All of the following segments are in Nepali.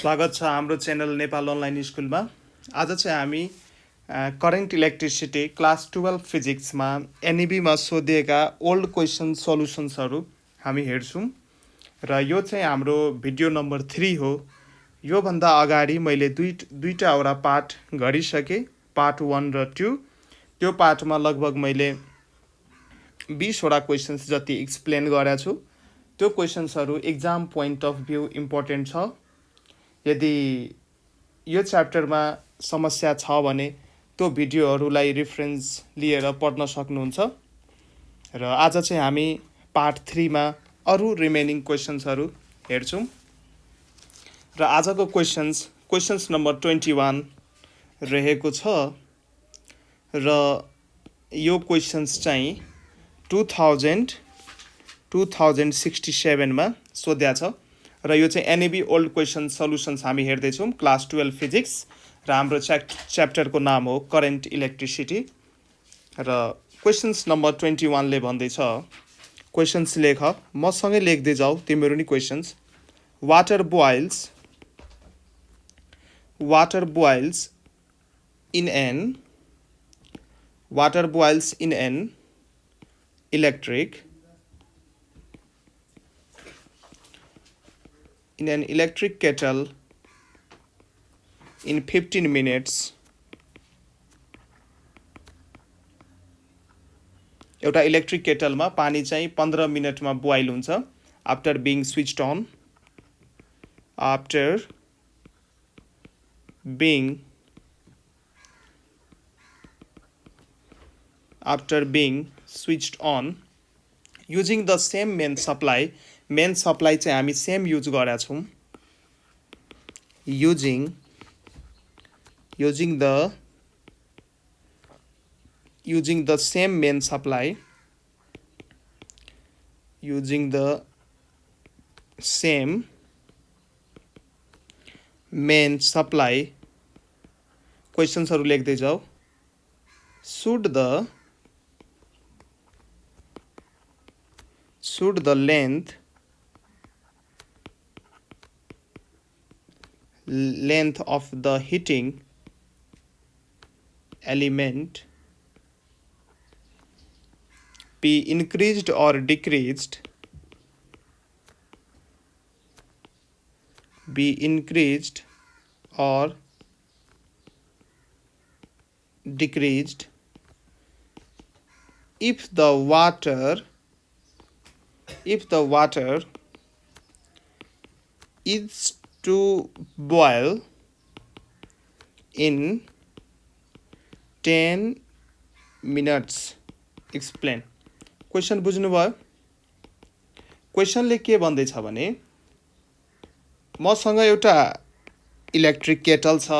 स्वागत छ हाम्रो च्यानल नेपाल अनलाइन स्कुलमा। आज चाहिँ हामी करेन्ट इलेक्ट्रिसिटी क्लास 12 फिजिक्समा एनइबीमा सोधिएका ओल्ड क्वेसन सल्युसन्सहरू हामी हेर्छौँ र यो चाहिँ हाम्रो भिडियो नम्बर 3 हो। योभन्दा अगाडि मैले दुईवटा पार्ट गरिसकेँ, पार्ट 1 र 2। त्यो पार्टमा लगभग मैले 20वटा क्वेसन्स जति एक्सप्लेन गरेको छु। त्यो क्वेसन्सहरू exam point of view important छ। यदि यो च्याप्टरमा समस्या छ भने त्यो भिडियोहरूलाई रेफरेन्स लिएर पढ्न सक्नुहुन्छ। र आज चाहिँ हामी पार्ट 3मा अरू रिमेनिङ क्वेसन्सहरू हेर्छौँ। र आजको क्वेसन्स नम्बर 21 रहेको छ र यो क्वेसन्स चाहिँ 2067मा सोध्या छ र यो चाहिँ एनइबी ओल्ड क्वेसन सल्युसन्स हामी हेर्दैछौँ क्लास 12 फिजिक्स र हाम्रो च्याप्टरको नाम हो करेन्ट इलेक्ट्रिसिटी। र क्वेसन्स नम्बर 21 ले भन्दैछ, क्वेसन्स लेख, मसँगै लेख्दै जाऊ तिम्रो नि questions. Water boils in an electric kettle in 15 minutes. एउटा इलेक्ट्रिक केटलमा पानी चाहिँ 15 मिनटमा बोइल हुन्छ after being switched on. After being switched on using the same main supply चाहिँ हामी सेम युज गरेका छौँ। using the same main supply क्वेसन्सहरू लेख्दै जाऊ। should the length of the heating element be increased or decreased if the water is to boil in 10 minutes. Explain. Question बुझ्नुभयो? क्वेसनले के भन्दैछ भने मसँग एउटा इलेक्ट्रिक केटल छ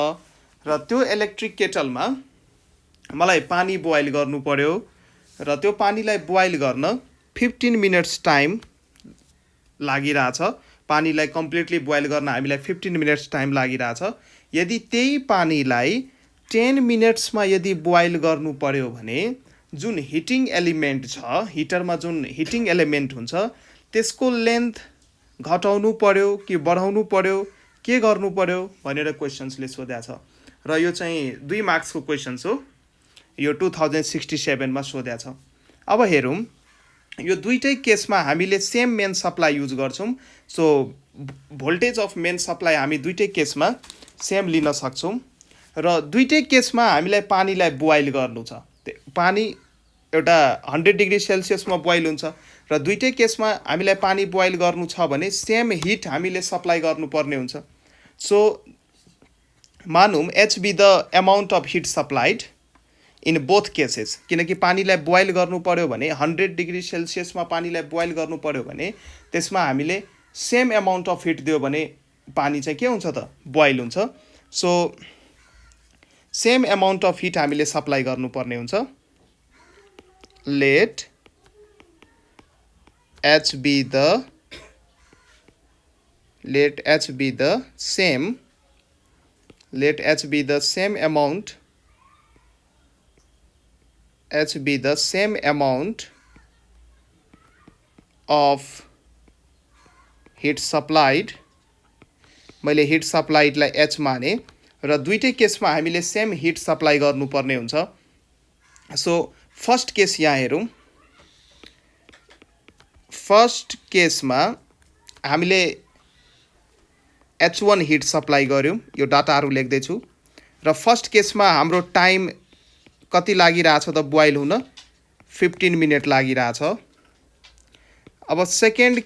र त्यो इलेक्ट्रिक केटलमा मलाई पानी बोइल गर्नु पर्यो र त्यो पानीलाई बोइल गर्न 15 मिनट्स टाइम लागिरहेछ। पानीलाई कम्प्लिटली बोइल गर्न हामीलाई 15 मिनट्स टाइम लागिरहेछ। यदि त्यही पानीलाई 10 मिनट्समा यदि बोइल गर्नु पर्यो भने जुन हिटिङ एलिमेन्ट छ, हिटरमा जुन हिटिङ एलिमेन्ट हुन्छ त्यसको लेन्थ घटाउनु पर्यो कि बढाउनु पर्यो, के गर्नु पर्यो भनेर क्वेसन्सले सोधेको छ। र यो चाहिँ 2 मार्क्सको क्वेसन्स हो। यो 2067मा सोधेको छ। अब हेरौँ, यो दुईटै केसमा हामीले सेम मेन सप्लाई युज गर्छौँ। So voltage of main supply हामी दुईटै केसमा सेम लिन सक्छौँ र दुईटै केसमा हामीलाई पानीलाई बोइल गर्नु छ। पानी एउटा 100 डिग्री सेल्सियसमा बोइल हुन्छ र दुईटै केसमा हामीलाई पानी बोइल गर्नु छ भने सेम हिट हामीले सप्लाई गर्नुपर्ने हुन्छ। सो मानौँ H be the amount of heat supplied in both cases, किनकि पानीलाई बोइल गर्नु पर्यो भने 100 डिग्री सेल्सियसमा पानीलाई बोइल गर्नु पर्यो भने त्यसमा हामीले सेम एमाउन्ट अफ हिट दियो भने पानी चाहिँ के हुन्छ त? बोइल हुन्छ। So same amount of hit हामीले सप्लाई गर्नुपर्ने हुन्छ। let h be the same amount of heat supplied मैले हिट सप्लाइडलाई एच माने र दुईटै केसमा हामीले सेम हिट सप्लाई गर्नुपर्ने हुन्छ। सो फर्स्ट केस यहाँ हेरौँ। फर्स्ट केसमा हामीले H1 हिट सप्लाई गर्यौँ, यो डाटाहरू लेख्दैछु र फर्स्ट केसमा हाम्रो टाइम कति लागिरहेछ त बोइल हुन 15 मिनट लागिरहेछ। अब सेकेन्ड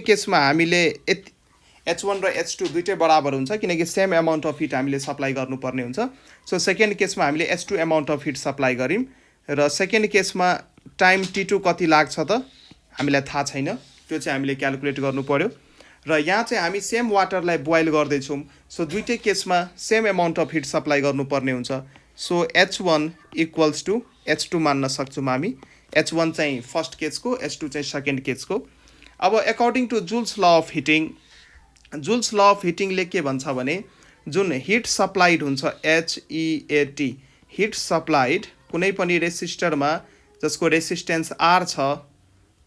केसमा हामीले H1 र H2 दुईटै बराबर हुन्छ किनकि सेम अमाउन्ट अफ हिट हामीले सप्लाई गर्नुपर्ने हुन्छ। सो सेकेन्ड केसमा हामीले H2 amount of heat supply गर्यौँ र सेकेन्ड केसमा टाइम T2 कति लाग्छ त हामीलाई थाहा छैन, त्यो चाहिँ हामीले क्याल्कुलेट गर्नु पर्यो। र यहाँ चाहिँ हामी सेम वाटरलाई बोइल गर्दैछौँ, सो दुईटै केसमा same amount of heat supply गर्नुपर्ने हुन्छ। So H1 equals to H2 मान्न सक्छौँ हामी। H1 चाहिँ फर्स्ट केसको, H2 चाहिँ सेकेन्ड केसको। अब according to Joule's law of heating, Joule's law of हिटिङले के भन्छ भने जुन हिट सप्लाइड हुन्छ HEAT, हिट सप्लाइड कुनै पनि रेसिस्टरमा जसको रेसिस्टेन्स R छ,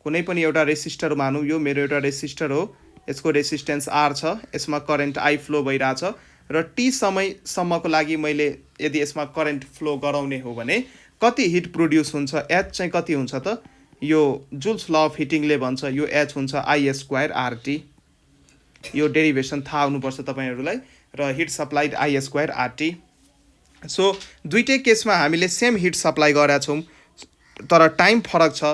कुनै पनि एउटा रेसिस्टर मानौँ, यो मेरो एउटा रेसिस्टर हो, यसको रेसिस्टेन्स R छ, यसमा करेन्ट I फ्लो भइरहेछ र T समयसम्मको लागि मैले यदि यसमा करेन्ट फ्लो गराउने हो भने कति हिट प्रोड्युस हुन्छ, H चाहिँ कति हुन्छ त, यो जुल्स ल अफ हिटिङले भन्छ यो H हुन्छ I² RT। यो डेरिभेसन थाहा हुनुपर्छ तपाईँहरूलाई र hit supplied I² RT। So दुईटै केसमा हामीले सेम हिट सप्लाई गरेका छौँ तर टाइम फरक छ,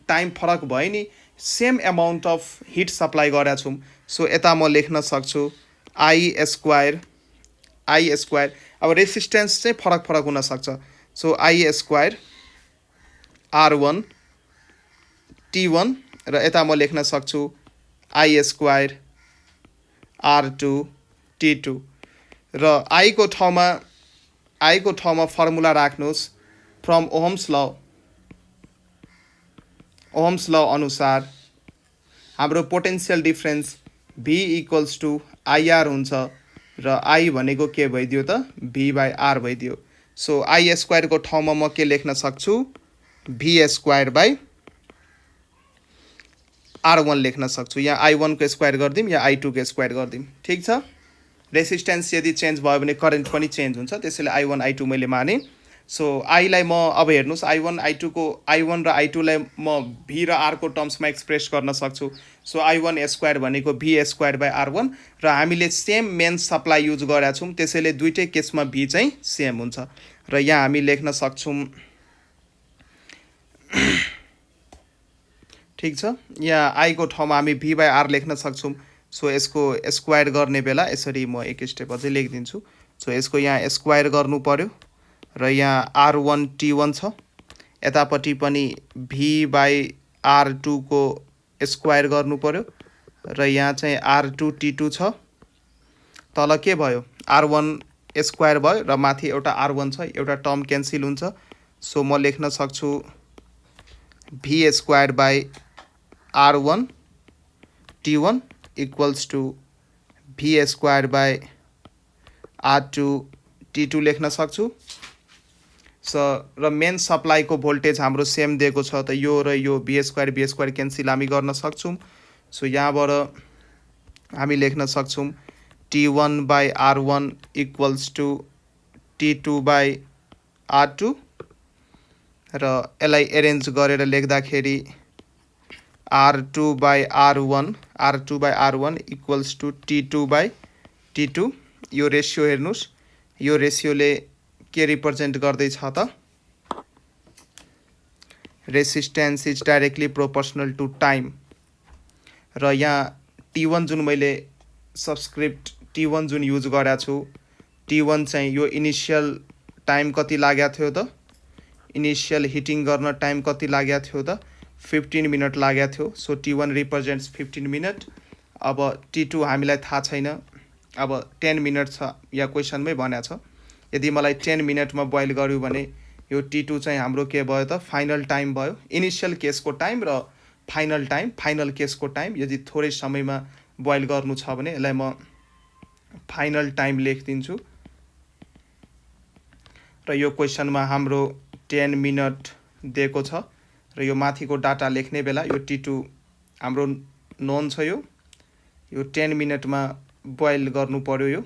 टाइम फरक भयो नि same amount of heat supply गरेका छौँ। सो यता म लेख्न सक्छु I²। अब रेसिस्टेन्स चाहिँ फरक हुनसक्छ, सो I² R1 T1 र यता म लेख्न सक्छु I² R2 T2 र I को ठाउँमा फर्मुला राख्नुहोस् फ्रम ओहम्स ल अनुसार हाम्रो potential difference V equals to IR हुन्छ र I भनेको के भइदियो त V/R भइदियो। सो I² को ठाउँमा म के लेख्न सक्छु V² R1 लेख्न सक्छु। यहाँ I1 को स्क्वायर गरिदिउँ या I2 को स्क्वायर गरिदिउँ, ठिक छ। रेसिस्टेन्स यदि चेन्ज भयो भने करेन्ट पनि चेन्ज हुन्छ, त्यसैले I1 I2 मैले माने। सो I लाई म अब हेर्नुहोस् I1 र I2 लाई म V र R को टर्म्समा एक्सप्रेस गर्न सक्छु। सो I1² भनेको V²/R1 र हामीले सेम मेन सप्लाई युज गरेका छौँ, त्यसैले दुईटै केसमा V चाहिँ सेम हुन्छ र यहाँ हामी लेख्न सक्छौँ, ठिक छ। यहाँ I को ठाउँमा हामी V/R लेख्न सक्छौँ। सो यसको स्क्वायर गर्ने बेला यसरी म एक स्टेप अझै लेखिदिन्छु। सो यसको यहाँ स्क्वायर गर्नु पर्यो र यहाँ R1 T1 छ, यतापट्टि पनि V/R2 को स्क्वायर गर्नु पर्यो र यहाँ चाहिँ R2 T2 छ। तल के भयो R1 स्क्वायर भयो र माथि एउटा R1 छ, एउटा टर्म क्यान्सल हुन्छ। सो म लेख्न सक्छु V²/R1 T1 equals to V²/R2 T2 लेख्न सक्छु। सो र मेन सप्लाईको भोल्टेज हाम्रो सेम दिएको छ त यो र यो V² क्यान्सल हामी गर्न सक्छौँ। सो यहाँबाट हामी लेख्न सक्छौँ T1/R1 इक्वल्स टु T2/R2 र यसलाई एरेन्ज गरेर लेख्दाखेरि R2/R1 इक्वल्स टु T2/T2। यो रेसियो हेर्नुहोस्, यो रेसियोले के रिप्रेजेन्ट गर्दैछ त, resistance is directly proportional to time. र यहाँ T1 जुन मैले सबस्क्रिप्ट T1 जुन युज गरेको छु, T1 चाहिँ यो इनिसियल टाइम कति लागेको थियो त, इनिसियल हिटिङ गर्न टाइम कति लागेको थियो त 15 मिनट लागेको थियो। So T1 represents 15 minute. अब T2 हामीलाई थाहा छैन, अब 10 मिनट छ या क्वेसनमै भनेको छ। यदि मलाई 10 मिनटमा बोइल गर्यो भने यो T2 चाहिँ हाम्रो के भयो त फाइनल टाइम भयो, इनिसियल केसको टाइम र फाइनल टाइम, फाइनल केसको टाइम। यदि थोरै समयमा बोइल गर्नु छ भने यसलाई म फाइनल टाइम लेखिदिन्छु र यो क्वेसनमा हाम्रो 10 मिनट दिएको छ र यो माथिको डाटा लेख्ने बेला यो T2 हाम्रो नोन छ यो 10 मिनेटमा बोइल गर्नु पर्यो यो।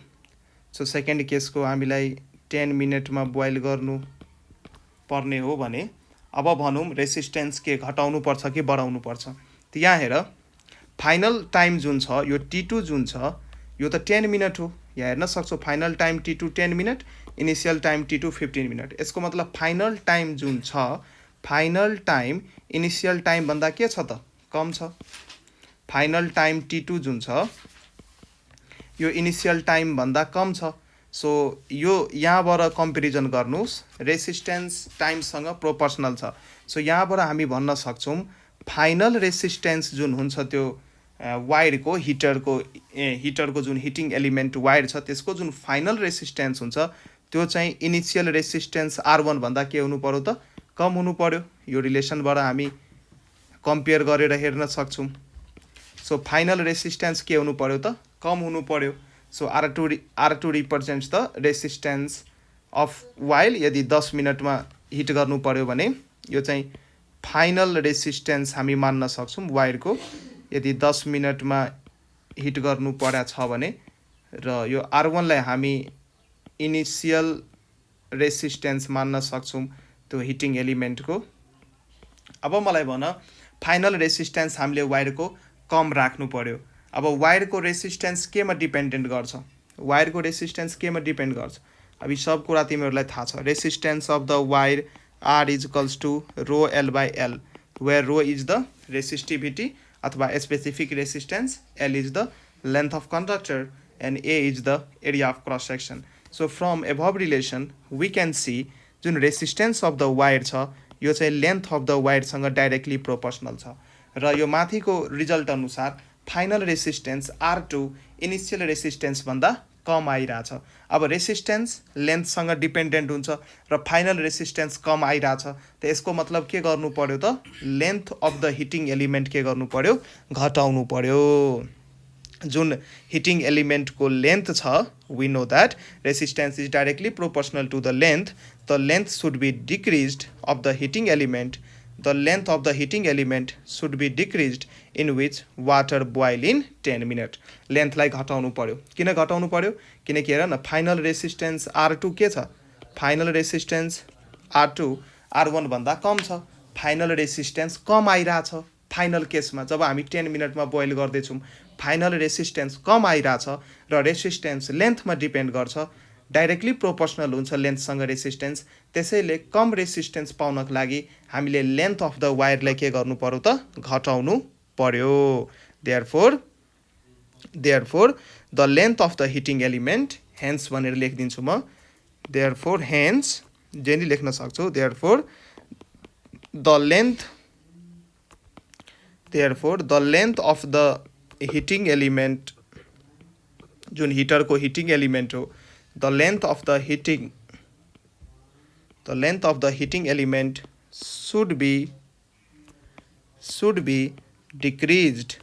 सो सेकेन्ड केसको हामीलाई 10 मिनेटमा बोइल गर्नु पर्ने हो भने अब भनौँ रेसिस्टेन्स के घटाउनु पर्छ कि बढाउनु पर्छ। त यहाँ हेर फाइनल टाइम जुन छ यो T2 जुन छ यो त 10 मिनट हो। यहाँ हेर्न सक्छौ final time T2 10 minute, initial time T2 15 minute. यसको मतलब फाइनल टाइम जुन छ फाइनल टाइम इनिशियल टाइम भन्दा के छ त कम छ। फाइनल टाइम T2 जुन छ यो इनिशियल टाइम भन्दा कम छ। सो यो यहाँबाट कम्पेरिजन गर्नुस् रेसिस्टेन्स टाइमसँग प्रोपोर्सनल छ। सो यहाँबाट हामी भन्न सक्छौँ फाइनल रेसिस्टेन्स जुन हुन्छ त्यो वायरको हिटरको जुन हिटिङ एलिमेन्ट वायर छ त्यसको जुन फाइनल रेसिस्टेन्स हुन्छ त्यो चाहिँ इनिशियल रेसिस्टेन्स R1 भन्दा के हुनु पर्यो त कम हुनु पर्यो। यो रिलेसनबाट हामी कम्पेयर गरेर हेर्न सक्छौँ। सो फाइनल रेसिस्टेन्स के हुनु पर्यो त कम हुनु पर्यो। So R2 represents the resistance of while. यदि 10 मिनटमा हिट गर्नु पर्यो भने यो चाहिँ फाइनल रेसिस्टेन्स हामी मान्न सक्छौँ वायरको। यदि 10 मिनटमा हिट गर्नु पर्या छ भने र यो R1 लाई हामी इनिशियल रेसिस्टेन्स मान्न सक्छौँ त्यो हिटिङ एलिमेन्टको। अब मलाई भन फाइनल रेसिस्टेन्स हामीले वायरको कम राख्नु पर्यो। अब वायरको रेसिस्टेन्स केमा डिपेन्डेन्ट गर्छ, वायरको रेसिस्टेन्स केमा डिपेन्ड गर्छ। अब यी सब कुरा तिमीहरूलाई थाहा छ। Resistance of the wire R is equals to rho L by L, where rho is the resistivity अथवा specific resistance, L is the length of conductor and A is the area of cross section. So from above relation we can see जुन रेसिस्टेन्स अफ द वायर छ यो चाहिँ लेन्थ अफ द वायरसँग डाइरेक्टली प्रोपोर्सनल छ। र यो माथिको रिजल्ट अनुसार final resistance R2 initial resistance भन्दा कम आइरहेछ। अब रेसिस्टेन्स लेन्थसँग डिपेन्डेन्ट हुन्छ र फाइनल रेसिस्टेन्स कम आइरहेछ त यसको मतलब के गर्नु पर्यो त length of the heating element के गर्नु पर्यो घटाउनु पर्यो। जुन हिटिङ एलिमेन्टको लेन्थ छ we know that resistance is directly proportional to the length should be decreased of the heating element. The length of the heating element should be decreased in which water boil in 10 minutes. Length लाई घटाउनु पर्यो। किन घटाउनु पर्यो किनकि हेर न फाइनल रेसिस्टेन्स R2 के छ, फाइनल रेसिस्टेन्स R2 R1 भन्दा कम छ। फाइनल रेसिस्टेन्स कम आइरहेछ फाइनल केसमा जब हामी 10 मिनटमा बोइल गर्दैछौँ फाइनल रेसिस्टेन्स कम आइरहेछ र रेसिस्टेन्स लेन्थमा डिपेन्ड गर्छ, डाइरेक्टली प्रोपोर्सनल हुन्छ लेन्थसँग रेसिस्टेन्स। त्यसैले कम रेसिस्टेन्स पाउनको लागि हामीले लेन्थ अफ द वायरलाई के गर्नु पर्यो त घटाउनु पर्यो। Therefore the length of the heating element hence भनेर लेखिदिन्छु म। देयरफोर हेन्स जे नि लेख्न सक्छौ। Therefore the length of the heating element जुन हिटरको हिटिङ एलिमेन्ट हो the length of the heating element should be decreased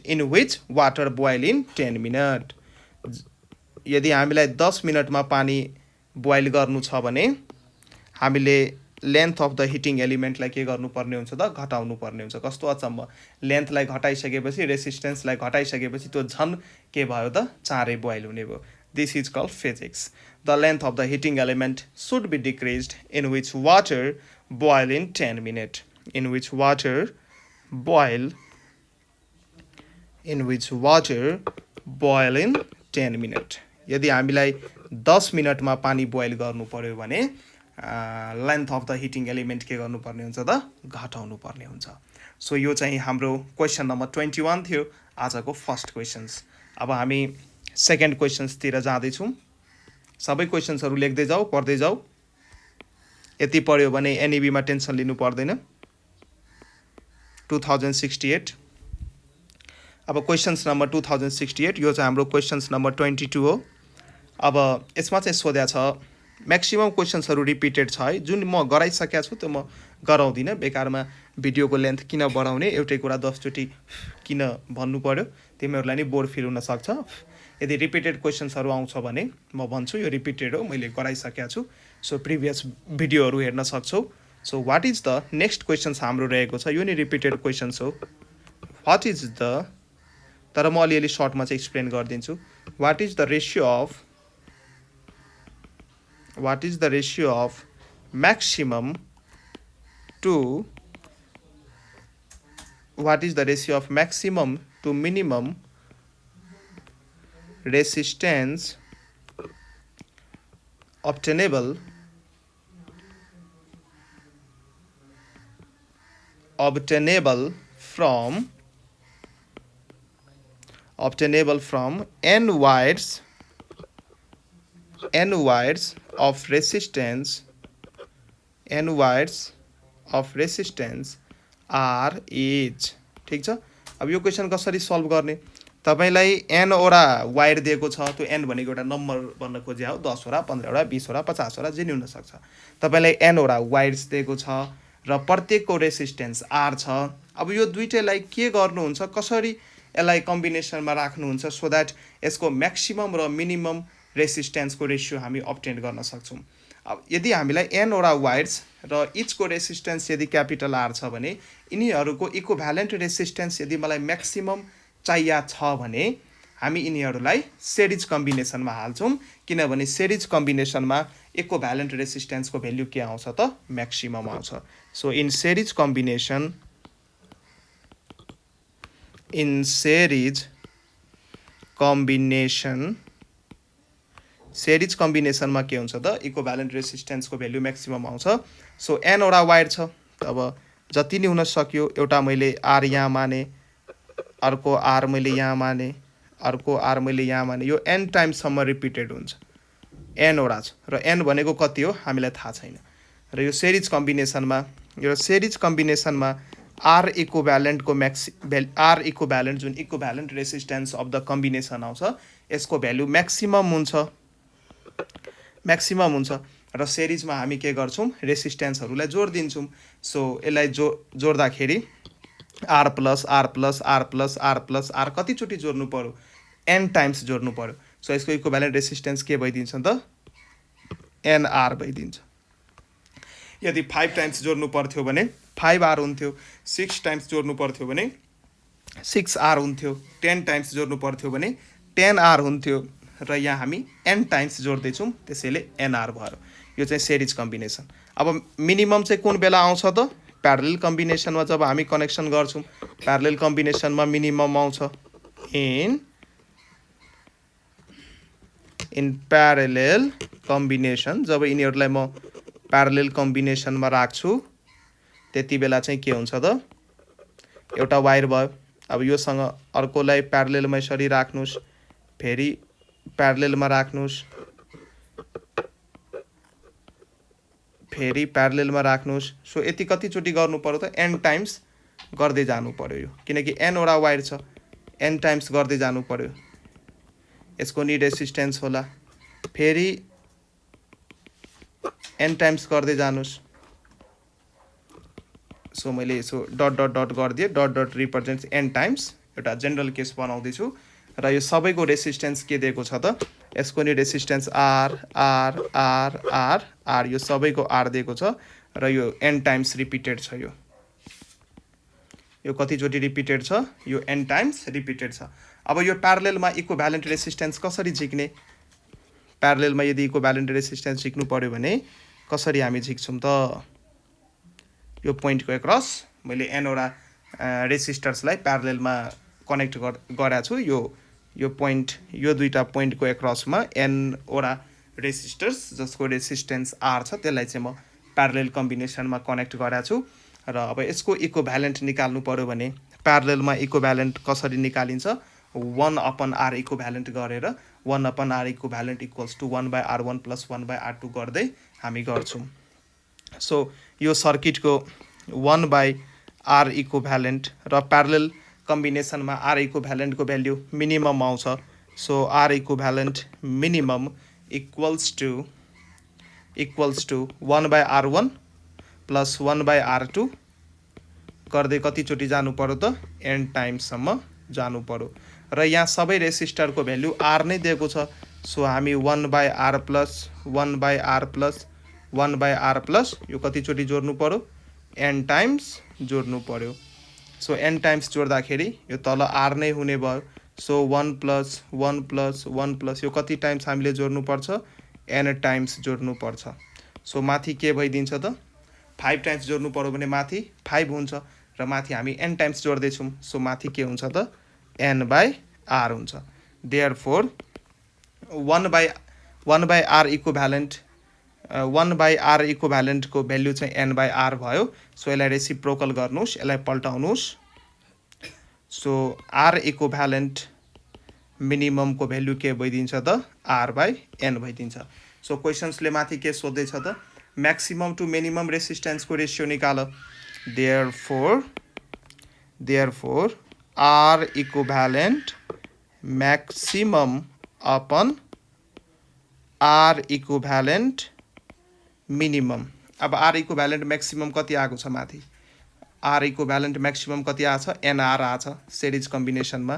in which water boil in 10 minutes. यदि हामीलाई 10 मिनटमा पानी बोइल गर्नु छ भने हामीले लेन्थ अफ द हिटिङ एलिमेन्टलाई के गर्नुपर्ने हुन्छ त घटाउनु पर्ने हुन्छ। कस्तो अचम्म, लेन्थलाई घटाइसकेपछि रेसिस्टेन्सलाई घटाइसकेपछि त्यो झन् के भयो त चाँडै बोइल हुने भयो। This is called physics. The length of the heating element should be decreased in which water boil in 10 minute. In which water boil in 10 minute. यदि हामीलाई 10 मिनटमा पानी बोइल गर्नु पर्यो भने length of the heating element के गर्नुपर्ने हुन्छ त घटाउनु पर्ने हुन्छ। सो यो चाहिँ हाम्रो क्वेसन नम्बर 21 थियो आजको फर्स्ट क्वेसन्स। अब हामी सेकेन्ड क्वेसन्सतिर जाँदैछौँ। सबै क्वेसन्सहरू लेख्दै जाऊ, पढ्दै जाऊ। यति पढ्यो भने एनइबीमा टेन्सन लिनु पर्दैन। 2068। अब क्वेसन्स नम्बर 2068 यो चाहिँ हाम्रो क्वेसन्स नम्बर 22 हो। अब यसमा चाहिँ सोध्या छ म्याक्सिमम क्वेसन्सहरू रिपिटेड छ है, जुन म गराइसकेको छु त्यो म गराउँदिनँ। बेकारमा भिडियोको लेन्थ किन बढाउने, एउटै कुरा 10 चोटि किन भन्नु पर्यो, तिमीहरूलाई नि बोर फिल हुनसक्छ। यदि रिपिटेड क्वेसन्सहरू आउँछ भने म भन्छु यो रिपिटेड हो, मैले गराइसकेको छु। सो प्रिभियस भिडियोहरू हेर्न सक्छौ so what is the next question हाम्रो रहेको छ, यो नि रिपिटेड क्वेसन हो। वाट इज द, तर म अलिअलि सर्टमा चाहिँ एक्सप्लेन गरिदिन्छु। What is the ratio of maximum to, what is the ratio of maximum to minimum resistance obtainable from n wires of resistance r is। ठीक छ। अब यो क्वेसन कसरी सल्भ गर्ने, तपाईलाई n वटा वायर दिएको छ, त्यो n भनेको एउटा नम्बर भन्न खोजे हो, 10 वटा 15 वटा 20 वटा 50 वटा जे नि हुन सक्छ। तपाईलाई n वटा वायर्स दिएको छ र प्रत्येकको रेसिस्टेन्स r छ। अब यो दुईटैलाई के गर्नुहुन्छ, कसरी यसलाई कम्बिनेसनमा राख्नुहुन्छ सो दैट यसको म्याक्सिमम र मिनिमम रेसिस्टेन्सको रेसियो हामी अब्टेन गर्न सक्छौँ। अब यदि हामीलाई n वटा वायर्स र इचको रेसिस्टेन्स यदि क्यापिटल आर छ भने यिनीहरूको इक्विभ्यालेन्ट रेसिस्टेन्स यदि मलाई म्याक्सिमम चाहिया छ भने हामी यिनीहरूलाई सिरिज कम्बिनेसनमा हाल्छौँ, किनभने सिरिज कम्बिनेसनमा इक्विभ्यालेन्ट रेसिस्टेन्सको भ्यालु के आउँछ त, म्याक्सिमम आउँछ। सो इन सिरिज कम्बिनेसनमा के हुन्छ त, इक्विभ्यालेन्ट रेसिस्टेन्सको भ्यालु म्याक्सिमम आउँछ। सो n वटा वायर छ, अब जति नै हुन सक्यो, एउटा मैले r यहाँ माने, अर्को r मैले यहाँ माने, अर्को r मैले यहाँ माने, यो n टाइम्ससम्म रिपिटेड हुन्छ, n वटा छ र n भनेको कति हो हामीलाई थाहा छैन। र यो सिरिज कम्बिनेसनमा r इक्विभ्यालेन्टको r इक्विभ्यालेन्ट जुन equivalent resistance of the combination आउँछ यसको भ्यालु म्याक्सिमम हुन्छ र सिरिजमा हामी के गर्छौँ, रेसिस्टेन्सहरूलाई जोडिदिन्छौँ। सो यसलाई जोड्दाखेरि r plus r plus r plus r plus r कतिचोटि जोड्नु पर्यो, n टाइम्स जोड्नु पर्यो। सो यसको इक्विभ्यालेन्ट रेसिस्टेन्स के भइदिन्छ त, nr भइदिन्छ। यदि 5 टाइम्स जोड्नु पर्थ्यो भने 5r हुन्थ्यो, 6 टाइम्स जोड्नु पर्थ्यो भने 6r हुन्थ्यो, 10 टाइम्स जोड्नु पर्थ्यो भने 10r हुन्थ्यो र यहाँ हामी n टाइम्स जोड्दैछौँ, त्यसैले nr भयो। यो चाहिँ सिरिज कम्बिनेसन। अब मिनिमम चाहिँ कुन बेला आउँछ त, प्यारलल कम्बिनेसनमा जब हामी कनेक्सन गर्छौँ, प्यारलल कम्बिनेसनमा मिनिमम आउँछ इन प्यारलल कम्बिनेसन। जब यिनीहरूलाई म प्यारलल कम्बिनेसनमा राख्छु त्यति बेला चाहिँ के हुन्छ त, एउटा वायर भयो। अब योसँग अर्कोलाई प्यारललमा यसरी राख्नुस्, फेरि प्यारललमा राख्नुस्, फेरि प्यारललमा राख्नुस्। सो यति कतिचोटि गर्नु पर्यो त, n टाइम्स गर्दै जानु पर्यो यो, किनकि n वटा वायर छ, n टाइम्स गर्दै जानु पर्यो। यसको नि रेसिस्टेन्स होला, फेरि n टाइम्स गर्दै जानुस्। सो मैले यसो डट डट डट गरिदिएँ, dot dot represents n times, एउटा जेनरल केस बनाउँदैछु र यो सबैको रेसिस्टेन्स के दिएको छ त, यसको नि resistance r r r r r, यो सबैको r दिएको छ र यो n टाइम्स रिपिटेड छ। यो कतिचोटि रिपिटेड छ, यो n टाइम्स रिपिटेड छ। अब यो प्यारललमा इक्विभ्यालेन्ट रेसिस्टेन्स कसरी झिक्ने, प्यारललमा यदि इक्विभ्यालेन्ट रेसिस्टेन्स झिक्नु पर्यो भने कसरी हामी झिक्छौँ त, यो पोइन्टको एक्रस मैले n वटा रेसिस्टर्सलाई प्यारललमा कनेक्ट गरेको छु। यो पोइन्ट, यो दुईटा पोइन्टको एक्रसमा n वटा रेसिस्टर्स जसको रेसिस्टेन्स r छ त्यसलाई चाहिँ म प्यारलल कम्बिनेसनमा कनेक्ट गरेको छु। र अब यसको इक्विभ्यालेन्ट निकाल्नु पर्यो भने प्यारललमा इक्विभ्यालेन्ट कसरी निकालिन्छ, 1/r इक्विभ्यालेन्ट गरेर 1/r equivalent equals to 1/r1 plus 1/r2 गर्दै हामी गर्छौँ। सो यो सर्किटको 1/r इक्विभ्यालेन्ट र प्यारलल कम्बिनेसनमा r इक्विभ्यालेन्टको भ्याल्यु मिनिमम आउँछ। So r equivalent minimum equals to 1/r1 plus 1/r2 गर्दै कतिचोटि जानु पर्यो त, n टाइम्ससम्म जानु पर्यो। र यहाँ सबै रेसिस्टरको भ्याल्यु r नै दिएको छ। सो हामी 1/r plus 1/r plus 1/r plus यो कतिचोटि जोड्नु पर्यो n टाइम्स जोड्नु पर्यो सो n टाइम्स जोड्दाखेरि यो तल r नै हुने भयो सो 1 प्लस 1 प्लस 1 प्लस यो कति टाइम्स हामीले जोड्नु पर्छ n टाइम्स जोड्नु पर्छ सो माथि के भइदिन्छ त 5 टाइम्स जोड्नु पर्यो भने माथि 5 हुन्छ र माथि हामी n टाइम्स जोड्दै छौं सो माथि के हुन्छ त n/r हुन्छ therefore 1/r equivalent 1/r equivalent को भ्यालु चाहिँ n/r भयो सो यसलाई रेसिप्रोकल गर्नुस् यसलाई पल्टाउनुस् सो r इक्विभ्यालेन्ट मिनिमम को भ्यालु के भइदिन्छ त r/n भइदिन्छ सो क्वेशन्सले माथि के सोध्दै छ त मैक्सिमम टू मिनिमम रेसिस्टेंस को रेशियो निकाल therefore r equivalent maximum upon r equivalent minimum अब r equivalent maximum कति आएको छ माथि r equivalent maximum कति आछ nr आछ सिरिज कम्बिनेसन मा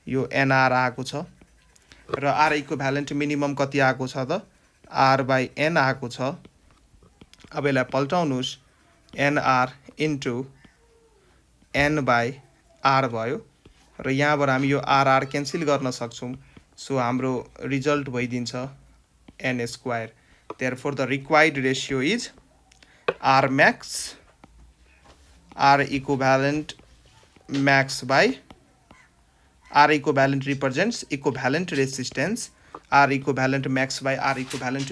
यो nr आएको छ र r equivalent minimum कति आएको छ त r/n आएको छ अब यसलाई पल्टाउनुस् nr into n/r भयो र यहाँबाट हामी यो r क्यान्सल गर्न सक्छौं सो हाम्रो result भइदिन्छ n² therefore the required ratio is r max r equivalent max by r equivalent represents equivalent resistance r equivalent max by r equivalent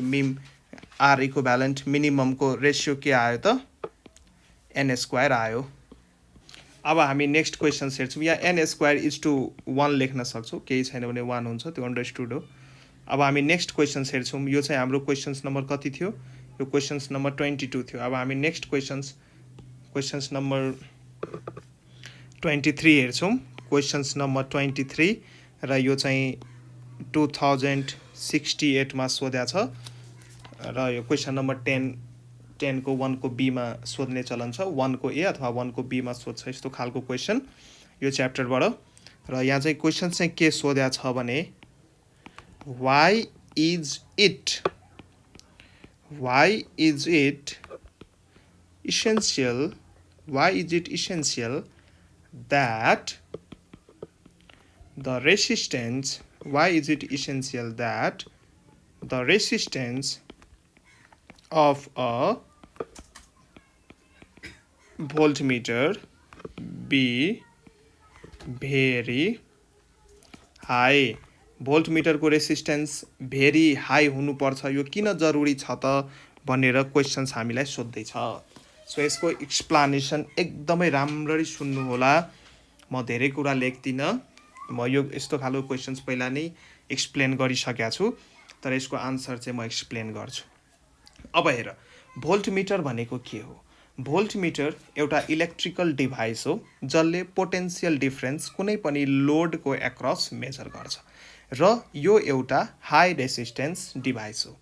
r equivalent minimum को रेशियो के आयो त n² आयो अब हामी नेक्स्ट क्वेशन हेर्छौं यहाँ n² = 1 लेख्न सक्छौं केही छैन भने 1 हुन्छ त्यो अन्डरस्टुड हो अब हामी नेक्स्ट क्वेशन हेर्छौं यो चाहिँ हाम्रो क्वेशन्स नम्बर कति थियो यो क्वेशन्स नम्बर 22 थियो अब हामी नेक्स्ट क्वेशन्स नम्बर 23 हेर्छौं क्वेशन्स नम्बर 23 र यो चाहिँ 2068 मा सोध्या छ र यो क्वेशन नम्बर 10 को 1 को b मा सोध्ने चलन छ 1 को a अथवा 1 को b मा सोध्छ यस्तो खालको क्वेशन यो च्याप्टर बाट र यहाँ चाहिँ क्वेशन चाहिँ के सोध्या छ भने why is it essential that the resistance of a voltmeter be very high भोल्टमिटर को रेसिस्टेंस भेरी हाई हुनु पर्छ यो किन जरुरी छ त भनेर क्वेशन्स हामीलाई सोध्दै छ सो यसको एक्सप्लेनेसन एकदमै राम्ररी सुन्नु होला म धेरै कुरा लेख्दिन म यो यस्तो खालको क्वेशन्स पहिला नै एक्सप्लेन गरिसकेको छु तर यसको आन्सर चाहिँ म एक्सप्लेन गर्छु अब हेर भोल्टमिटर भनेको के हो भोल्टमिटर एउटा इलेक्ट्रिकल डिभाइस हो जसले पोटेन्शियल डिफरेन्स कुनै पनि लोड को एक्रस मेजर गर्छ र यो एउटा हाई रेसिस्टेन्स डिभाइस हो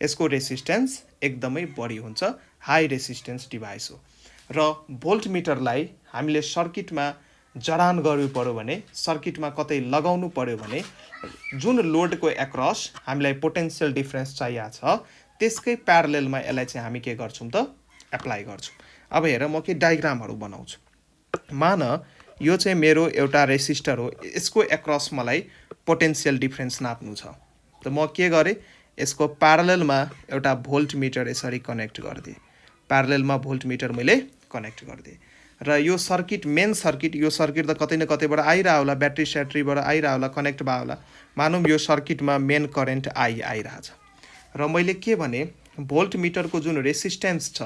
यसको रेसिस्टेन्स एकदमै बढी हुन्छ हाई रेसिस्टेन्स डिभाइस हो र भोल्टमिटरलाई हामीले सर्किटमा जडान गर्नु पर्यो भने सर्किटमा कतै लगाउनु पर्यो भने जुन लोडको एक्रस हामीलाई पोटेन्शियल डिफरेन्स चाहिएको छ त्यसकै प्यारललमा यसलाई चाहिँ हामी के गर्छौं त एप्लाई गर्छौं अब हेर म के डायग्रामहरु बनाउँछु मान यो चाहिँ मेरो एउटा रेसिस्टर हो यसको एक्रस मलाई पोटेन्शियल डिफरेन्स नाप्नु छ त म के गरे यसको प्यारललमा एउटा भोल्टमिटर यसरी कनेक्ट गर्दिए प्यारललमा भोल्टमिटर मैले कनेक्ट गर्दिए र यो सर्किट मेन सर्किट यो सर्किट त कतै न कतैबाट आइरा होला ब्याट्री स्याट्रीबाट आइरा होला कनेक्ट भा होला मानौं यो सर्किटमा मेन करेन्ट आइराछ र मैले के भने भोल्टमिटरको जुन रेसिस्टेन्स छ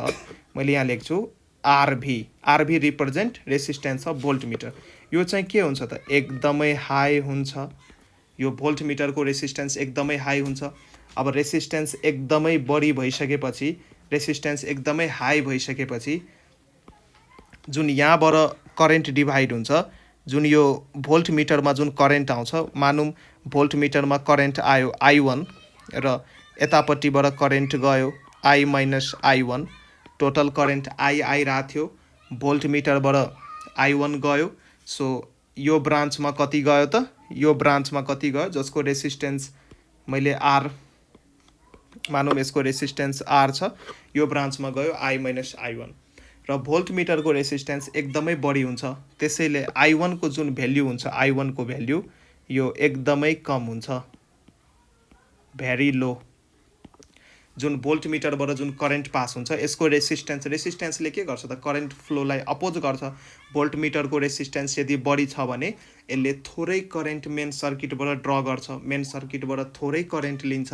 मैले यहाँ लेख्छु आरभी रिप्रेजेन्ट रेसिस्टेन्स अफ भोल्टमिटर यो चाहिँ के हुन्छ त एकदमै हाई हुन्छ यो भोल्टमिटरको रेसिस्टेन्स एकदमै हाई हुन्छ अब रेसिस्टेन्स एकदमै बढी भइसकेपछि रेसिस्टेन्स एकदमै हाई भइसकेपछि जुन यहाँबाट करेन्ट डिभाइड हुन्छ जुन यो भोल्टमिटरमा जुन करेन्ट आउँछ मानौं भोल्टमिटरमा करेन्ट आयो I1 र यतापट्टिबाट करेन्ट गयो I - I1 total current I आइरा थियो भोल्टमिटरबाट I1 गयो सो यो ब्रान्चमा कति गयो त यो ब्रान्चमा कति गयो जसको रेसिस्टेन्स मैले R मानौँ यसको रेसिस्टेन्स R छ, यो ब्रान्चमा गयो I माइनस I1 र भोल्टमिटरको रेसिस्टेन्स एकदमै बढी हुन्छ, त्यसैले I1 को जुन भ्याल्यु हुन्छ, I1 को भ्याल्यु यो एकदमै कम हुन्छ, भेरी लो। जुन भोल्टमिटरबाट जुन करेन्ट पास हुन्छ यसको रेसिस्टेन्सले के गर्छ त करेन्ट फ्लोलाई अपोज गर्छ। भोल्टमिटरको रेसिस्टेन्स यदि बढी छ भने यसले थोरै करेन्ट मेन सर्किटबाट ड्र गर्छ, मेन सर्किटबाट थोरै करेन्ट लिन्छ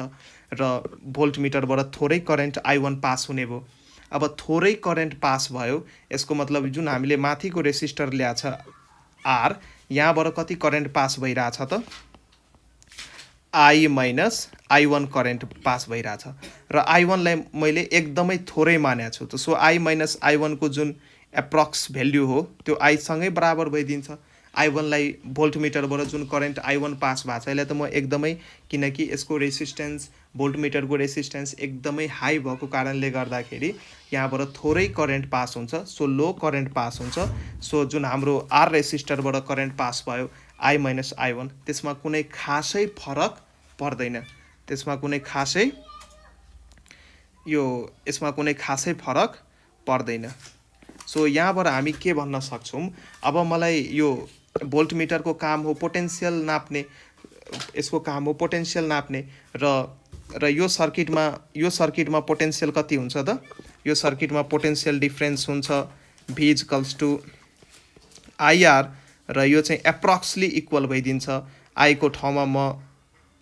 र भोल्टमिटरबाट थोरै करेन्ट I1 पास हुने भयो। अब थोरै करेन्ट पास भयो, यसको मतलब जुन हामीले माथिको रेसिस्टर ल्याछ R, यहाँबाट कति करेन्ट पास भइरहेछ त I minus I1 current pass भइरहेछ र I1 लाई मैले एकदमै थोरै मानेको छु, त सो I माइनस I1 को जुन एप्रोक्स भ्याल्यु हो त्यो I सँगै बराबर भइदिन्छ। I1 लाई भोल्टमिटरबाट जुन करेन्ट I1 पास भएको छ यसलाई त म एकदमै, किनकि यसको रेसिस्टेन्स भोल्टमिटरको रेसिस्टेन्स एकदमै हाई भएको कारणले गर्दाखेरि यहाँबाट थोरै करेन्ट पास हुन्छ, सो लो करेन्ट पास हुन्छ। सो जुन हाम्रो R रेसिस्टरबाट करेन्ट पास भयो I माइनस I1, त्यसमा कुनै खासै फरक पर्दैन, त्यसमा कुनै खासै यसमा कुनै खासै फरक पर्दैन। सो यहाँबाट हामी के भन्न सक्छौँ, अब मलाई यो भोल्टमिटरको काम हो पोटेन्सियल नाप्ने, यसको काम हो पोटेन्सियल नाप्ने र यो सर्किटमा पोटेन्सियल कति हुन्छ त, यो सर्किटमा पोटेन्सियल डिफरेन्स हुन्छ V इक्वल्स टु IR र यो चाहिँ एप्रोक्सली इक्वल भइदिन्छ। I को ठाउँमा म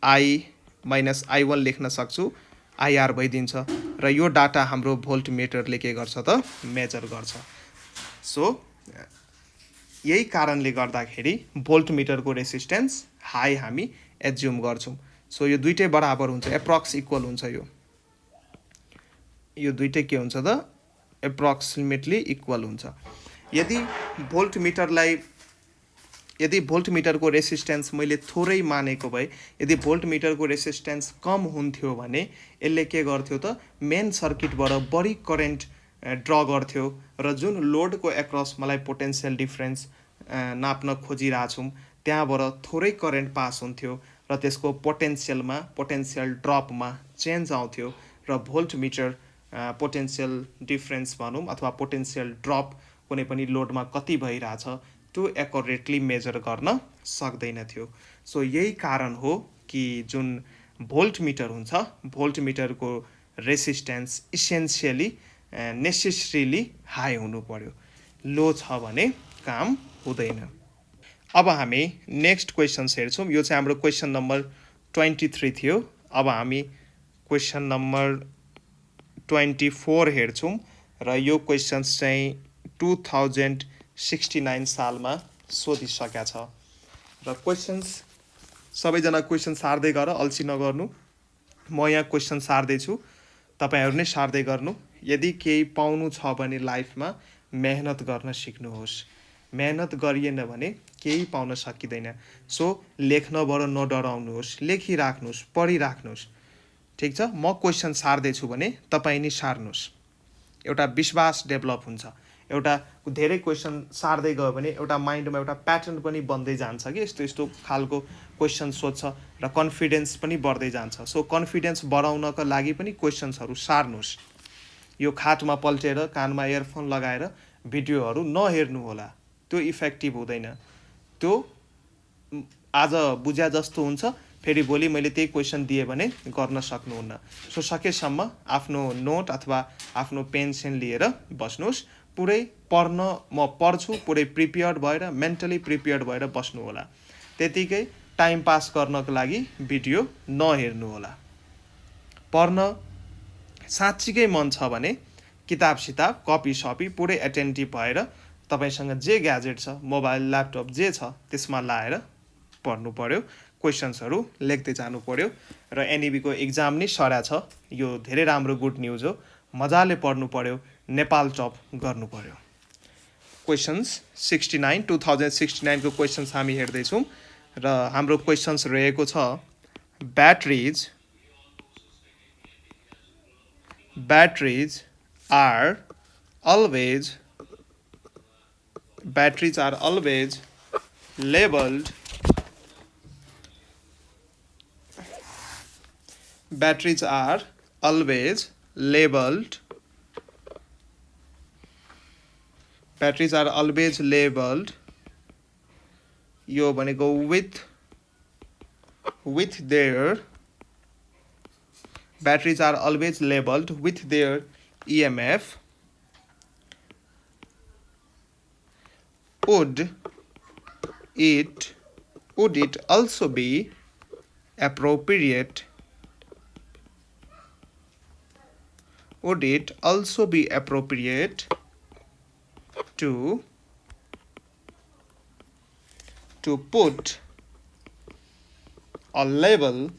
I माइनस I1 लेख्न सक्छु, IR भइदिन्छ र यो डाटा हाम्रो भोल्टमिटरले के गर्छ त मेजर गर्छ। सो यही कारणले गर्दाखेरि भोल्टमिटरको रेसिस्टेन्स हाई हामी एज्युम गर्छौँ। सो यो दुइटै बराबर हुन्छ, एप्रोक्स इक्वल हुन्छ, यो दुइटै के हुन्छ त एप्रोक्सिमेटली इक्वल हुन्छ। यदि भोल्टमिटरको रेसिस्टेन्स मैले थोरै मानेको भए, यदि भोल्टमिटरको रेसिस्टेन्स कम हुन्थ्यो भने यसले के गर्थ्यो त मेन सर्किटबाट बढी करेन्ट ड्र गर्थ्यो र जुन लोडको एक्रस मलाई पोटेन्सियल डिफरेन्स नाप्न खोजिरहेको छौँ त्यहाँबाट थोरै करेन्ट पास हुन्थ्यो र त्यसको पोटेन्सियल ड्रपमा चेन्ज आउँथ्यो र भोल्टमिटर पोटेन्सियल डिफरेन्स भनौँ अथवा पोटेन्सियल ड्रप कुनै पनि लोडमा कति भइरहेछ त्यो एकुरेटली मेजर गर्न सक्दैन थियो। सो यही कारण हो कि जुन भोल्टमिटर हुन्छ, भोल्टमिटरको रेसिस्टेन्स इसेन्सियली नेसेसरीली हाई हुनु पर्यो, लो छ भने काम हुँदैन। अब हामी नेक्स्ट क्वेसन्स हेर्छौँ, यो चाहिँ हाम्रो क्वेसन नम्बर 23 थियो। अब हामी क्वेसन नम्बर 24 हेर्छौँ र यो क्वेसन्स चाहिँ 2069 सालमा सोधिसकेका छ र क्वेसन्स सबैजना क्वेसन सार्दै गर, अल्छी नगर्नु। म यहाँ क्वेसन सार्दैछु, तपाईहरु नै सार्दै गर्नु। यदि केही पाउनु छ भने लाइफमा मेहनत गर्न सिक्नुहोस्, मेहनत गरिएन भने केही पाउन सकिँदैन। सो लेख्नबाट नडराउनुहोस्, लेखिराख्नुहोस्, पढिराख्नुहोस्, ठिक छ। म क्वेसन सार्दैछु भने तपाईँ नि सार्नुहोस्, एउटा विश्वास डेभलप हुन्छ। एउटा धेरै क्वेसन सार्दै गयो भने एउटा माइन्डमा एउटा प्याटर्न पनि बन्दै जान्छ कि यस्तो यस्तो खालको क्वेसन सोध्छ र कन्फिडेन्स पनि बढ्दै जान्छ। सो कन्फिडेन्स बढाउनको लागि पनि क्वेसन्सहरू सार्नुहोस्। यो खाटमा पल्टेर कानमा इयरफोन लगाएर भिडियोहरू नहेर्नु होला, त्यो इफेक्टिभ हुँदैन। त्यो आज बुझ्या जस्तो हुन्छ, फेरि भोलि मैले त्यही क्वेसन दिएँ भने गर्न सक्नुहुन्न। सो सकेसम्म आफ्नो नोट अथवा आफ्नो पेन्सन लिएर बस्नुहोस्। पुरै पढ्न म पढ्छु, पुरै प्रिपेयर्ड भएर, मेन्टली प्रिपेयर्ड भएर बस्नु होला। त्यतिकै टाइम पास गर्नको लागि भिडियो नहेर्नु होला। पढ्न साँच्चीकै मन छ भने किताब सिताब कपी सपी पुरै एटेन्टिभ भएर तपाईसँग जे ग्याजेट छ, मोबाइल ल्यापटप जे छ त्यसमा लाएर पढ्नु पर्यो, क्वेसन्सहरू लेख्दै जानु पर्यो र एनइबीको एक्जाम नै सरा छ। यो धेरै राम्रो गुड न्युज हो। मजाले पढ्नु पर्यो, नेपाल टप गर्नु पर्यो। क्वेसन्स 69 2069 को क्वेसन्स हामी हेर्दैछौँ र हाम्रो क्वेसन्स रहेको छ batteries are always labeled batteries are always labeled यो भनेको with their batteries are always labeled with their EMF. Would it also be appropriate to put a label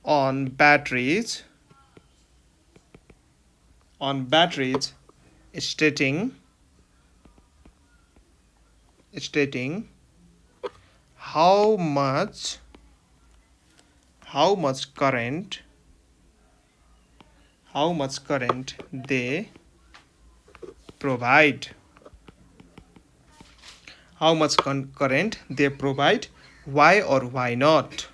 on batteries stating how much current they provide. How much current they provide, why or why not.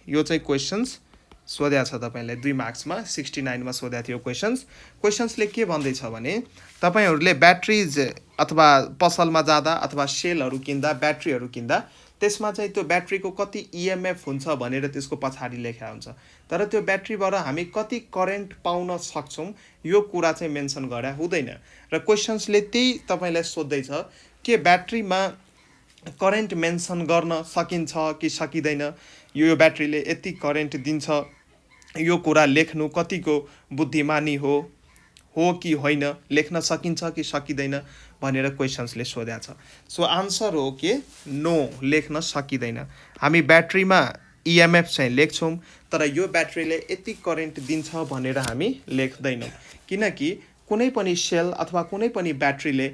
यो चाहिँ क्वेशन्स सोध्या छ तपाईलाई 2 मार्क्समा 69 मा सोध्या थियो क्वेशन्सले के भन्दैछ भने तपाईहरुले ब्याट्रीज अथवा पसलमा जाँदा अथवा सेलहरु किन्दा ब्याट्रीहरु किन्दा त्यसमा चाहिँ त्यो ब्याट्रीको कति EMF हुन्छ भनेर त्यसको पछाडी लेखा हुन्छ तर त्यो ब्याट्रीबाट हामी कति करेन्ट पाउन सक्छौं यो कुरा चाहिँ मेन्सन गरे हुँदैन र क्वेशन्सले त्यही तपाईलाई सोध्दै छ के ब्याट्रीमा करेन्ट मेन्सन गर्न सकिन्छ कि सकिदैन यो ब्याट्रीले यति करेन्ट दिन्छ यो कुरा लेख्नु कतिको बुद्धिमानी हो कि होइन लेख्न सकिन्छ कि सकिदैन भनेर क्वेशन्सले सोध्या छ सो आन्सर हो के नो लेख्न सकिदैन हामी ब्याट्रीमा EMF चाहिँ लेख्छौं तर यो ब्याट्रीले यति करेन्ट दिन्छ भनेर हामी लेख्दैनौं किनकि कुनै पनि सेल अथवा कुनै पनि ब्याट्रीले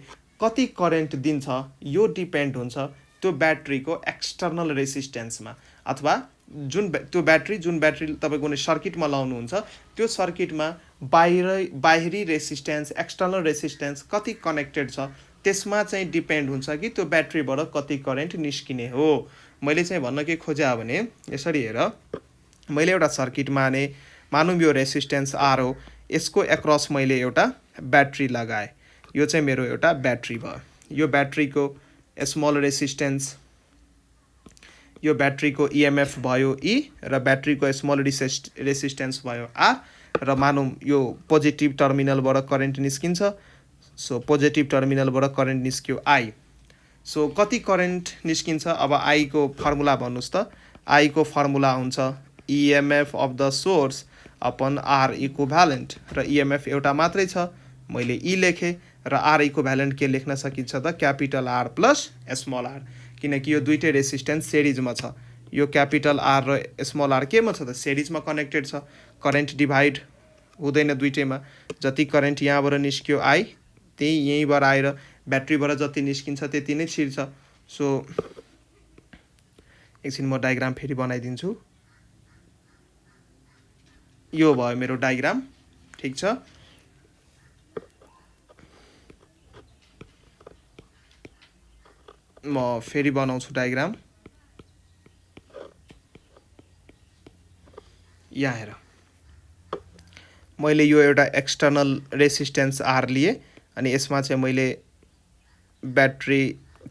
कति करेन्ट दिन्छ यो डिपेन्ड हुन्छ त्यो ब्याट्रीको एक्सटर्नल रेसिस्टेन्समा अथवा जुन ब्याट्री तपाईको कुनै सर्किटमा लाउनु हुन्छ त्यो सर्किटमा बाहिरी रेसिस्टेन्स एक्सटर्नल रेसिस्टेन्स कति कनेक्टेड छ त्यसमा चाहिँ डिपेन्ड हुन्छ कि त्यो ब्याट्रीबाट कति करेन्ट निस्किने हो मैले चाहिँ भन्न के खोजे भने यसरी हेर मैले एउटा सर्किट मानौं यो रेसिस्टेन्स R हो यसको एक्रस मैले एउटा ब्याट्री लगाए यो चाहिँ मेरो एउटा ब्याट्री भयो यो ब्याट्रीको स्मल रेसिस्टेन्स यो ब्याट्रीको EMF भयो E र ब्याट्रीको स्मल रेसिस्टेन्स भयो R र मानौं यो पोजिटिभ टर्मिनलबाट करेन्ट निस्किन्छ सो पोजिटिभ टर्मिनलबाट करेन्ट निस्क्यो I सो कति करेन्ट निस्किन्छ अब I को फर्मुला भन्नुस् त I को फर्मुला हुन्छ EMF of the source upon R equivalent र EMF एउटा मात्रै छ मैले E लेखे र R इक्विभ्यालेन्ट के लेख्न सकिन्छ त capital R plus small r किनकि यो दुईटै रेसिस्टेन्स सिरिजमा छ यो क्यापिटल R र स्मल r केमा छ त सिरिजमा कनेक्टेड छ करेन्ट डिभाइड हुँदैन दुईटैमा जति करेन्ट यहाँबाट निस्क्यो I त्यही यहीँबाट आएर ब्याट्रीबाट जति निस्किन्छ त्यति नै छिर्छ सो एकछिन म डायग्राम फेरि बनाइदिन्छु यो भयो मेरो डायग्राम ठीक छ म फेरि बनाउँछु डायग्राम यहाँ हेर मैले यो एउटा एक्सटर्नल रेसिस्टेन्स R लिए अनि यसमा चाहिँ मैले ब्याट्री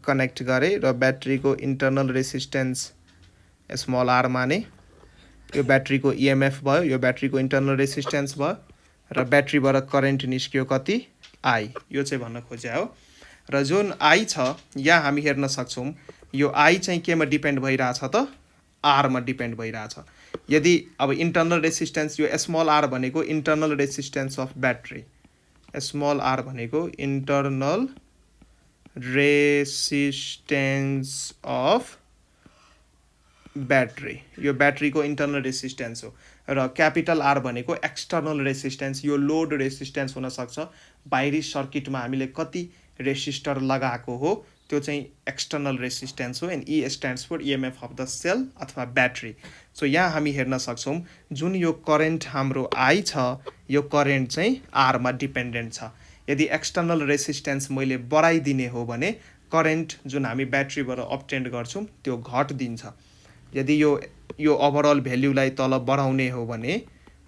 कनेक्ट गरे र ब्याट्रीको इन्टरनल रेसिस्टेन्स स्मल r माने यो ब्याट्रीको EMF भयो यो ब्याट्रीको इन्टरनल रेसिस्टेन्स भयो र ब्याट्रीबाट करेन्ट निस्क्यो कति I यो चाहिँ भन्न खोजे हो र जुन I छ यहाँ हामी हेर्न सक्छौं यो I चाहिँ केमा डिपेन्ड भइराछ त R मा डिपेन्ड भइराछ यदि अब इन्टरनल रेसिस्टेन्स यो स्मल r भनेको internal resistance of battery small r भनेको इन्टरनल रेसिस्टेन्स अफ ब्याट्री यो ब्याट्रीको इन्टरनल रेसिस्टेन्स हो र क्यापिटल R भनेको एक्सटर्नल रेसिस्टेन्स यो लोड रेसिस्टेन्स हुन सक्छ बाहिरी सर्किटमा हामीले कति रेसिस्टर लगाएको हो त्यो चाहिँ एक्सटर्नल रेसिस्टेन्स हो and E stands for EMF of the cell अथवा ब्याट्री सो यहाँ हामी हेर्न सक्छौं जुन यो करेन्ट हाम्रो I छ यो करेन्ट चाहिँ R मा डिपेन्डेन्ट छ यदि एक्सटर्नल रेसिस्टेन्स मैले बढाइदिने हो भने करेन्ट जुन हामी ब्याट्रीबाट अब्टेन गर्छौं त्यो घट्दिन्छ यदि यो ओभरअल भ्यालुलाई तल बढाउने हो भने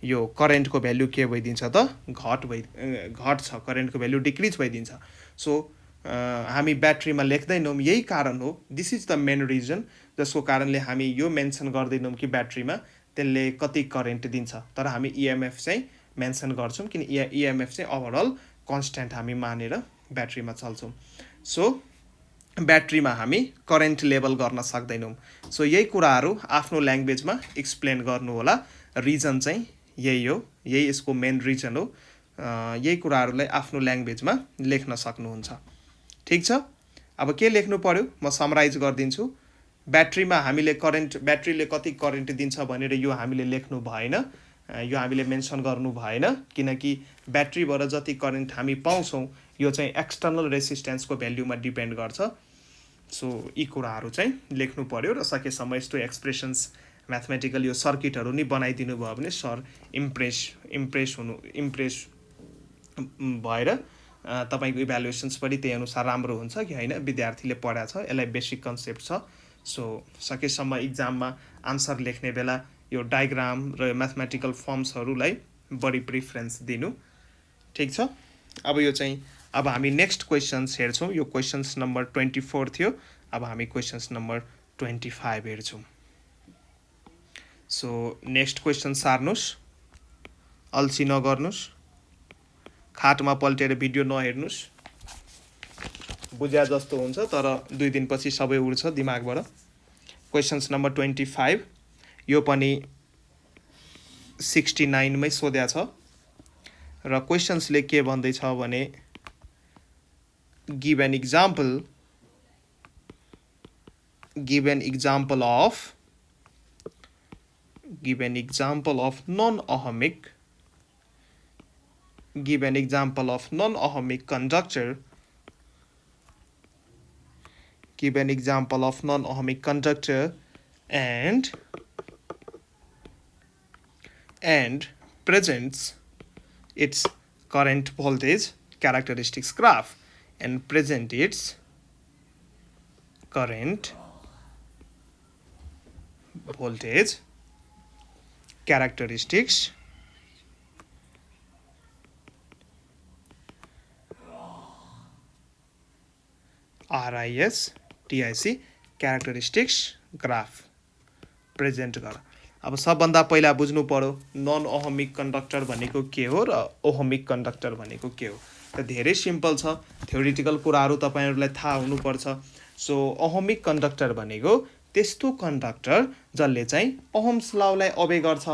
यो करेन्टको भ्यालु के भइदिन्छ त घट्छ, करेन्टको भ्यालु डिक्रिज भइदिन्छ। सो हामी ब्याट्रीमा लेख्दैनौँ, यही कारण हो, this is the main reason जसको कारणले हामी यो मेन्सन गर्दैनौँ कि ब्याट्रीमा त्यसले कति करेन्ट दिन्छ, तर हामी इएमएफ चाहिँ मेन्सन गर्छौँ किन इएमएफ चाहिँ ओभरअल कन्स्ट्यान्ट हामी मानेर ब्याट्रीमा चल्छौँ। सो ब्याट्रीमा हामी करेन्ट लेभल गर्न सक्दैनौँ। सो यही कुराहरू आफ्नो ल्याङ्ग्वेजमा एक्सप्लेन गर्नु होला, रिजन चाहिँ यही हो, यही यसको मेन रिजन हो। यही कुराहरूलाई आफ्नो ल्याङ्ग्वेजमा लेख्न सक्नुहुन्छ। ठिक छ, अब के लेख्नु पर्यो म समराइज गरिदिन्छु। ब्याट्रीमा हामीले ब्याट्रीले कति करेन्ट दिन्छ भनेर यो हामीले लेख्नु भएन, यो हामीले मेन्सन गर्नु भएन, किनकि ब्याट्रीबाट जति करेन्ट हामी पाउँछौँ यो चाहिँ एक्सटर्नल रेसिस्टेन्सको भ्याल्युमा डिपेन्ड गर्छ। सो यी कुराहरू चाहिँ लेख्नु पर्यो र सकेसम्म यस्तो एक्सप्रेसन्स म्याथमेटिकल यो सर्किटहरू नि बनाइदिनु भयो भने सर इम्प्रेस भएर तपाईँको इभ्यालुएसन्स पनि त्यही अनुसार राम्रो हुन्छ कि होइन, विद्यार्थीले पढाएको छ, यसलाई बेसिक कन्सेप्ट छ। सो सकेसम्म इक्जाममा आन्सर लेख्ने बेला यो डायग्राम र म्याथमेटिकल फर्म्सहरूलाई बढी प्रिफरेन्स दिनु। ठिक छ, अब हामी नेक्स्ट क्वेसन्स हेर्छौँ। यो क्वेसन्स नम्बर 24 थियो, अब हामी क्वेसन्स नम्बर 25 हेर्छौँ। सो नेक्स्ट क्वेसन सार्नुहोस्, अल्छी नगर्नुहोस्, खाटमा पल्टेर भिडियो नहेर्नुहोस्, बुझ्या जस्तो हुन्छ तर 2 दिनपछि सबै उड्छ दिमागबाट। क्वेसन्स नम्बर 25 यो पनि 69 मै सोध्या छ र क्वेसन्सले के भन्दैछ भने give an example of non-ohmic conductor. Give an example of non-ohmic conductor and presents its current voltage characteristics graph and present its current voltage characteristics RISTIC characteristics graph present गर। अब सबभन्दा पहिला बुझ्नु पर्यो नन ओहमिक कन्डक्टर भनेको के हो र ओहमिक कन्डक्टर भनेको के हो। त धेरै सिम्पल छ, थ्योरिटिकल कुराहरू तपाईहरुलाई थाहा हुनुपर्छ। सो ओहमिक कन्डक्टर भनेको त्यस्तो कन्डक्टर जसले चाहिँ ओहम्स ललाई ओबे गर्छ।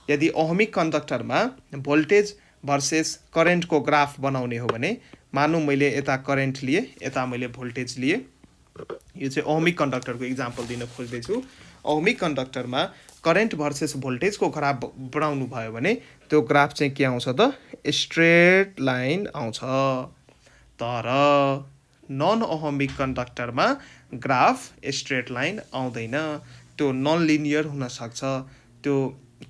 यदि ओहमिक कन्डक्टरमा भोल्टेज भर्सेस करेन्टको ग्राफ बनाउने हो भने मानौँ मैले यता करेन्ट लिए, यता मैले भोल्टेज लिए, यो चाहिँ ओहमिक कन्डक्टरको इक्जाम्पल दिन खोज्दैछु। ओहमिक कन्डक्टरमा करेन्ट भर्सेस भोल्टेजको ग्राफ बनाउनु भयो भने त्यो ग्राफ चाहिँ के आउँछ त, स्ट्रेट लाइन आउँछ। तर नन ओहमिक कन्डक्टरमा ग्राफ स्ट्रेट लाइन आउँदैन, त्यो नन लिनियर हुन सक्छ, त्यो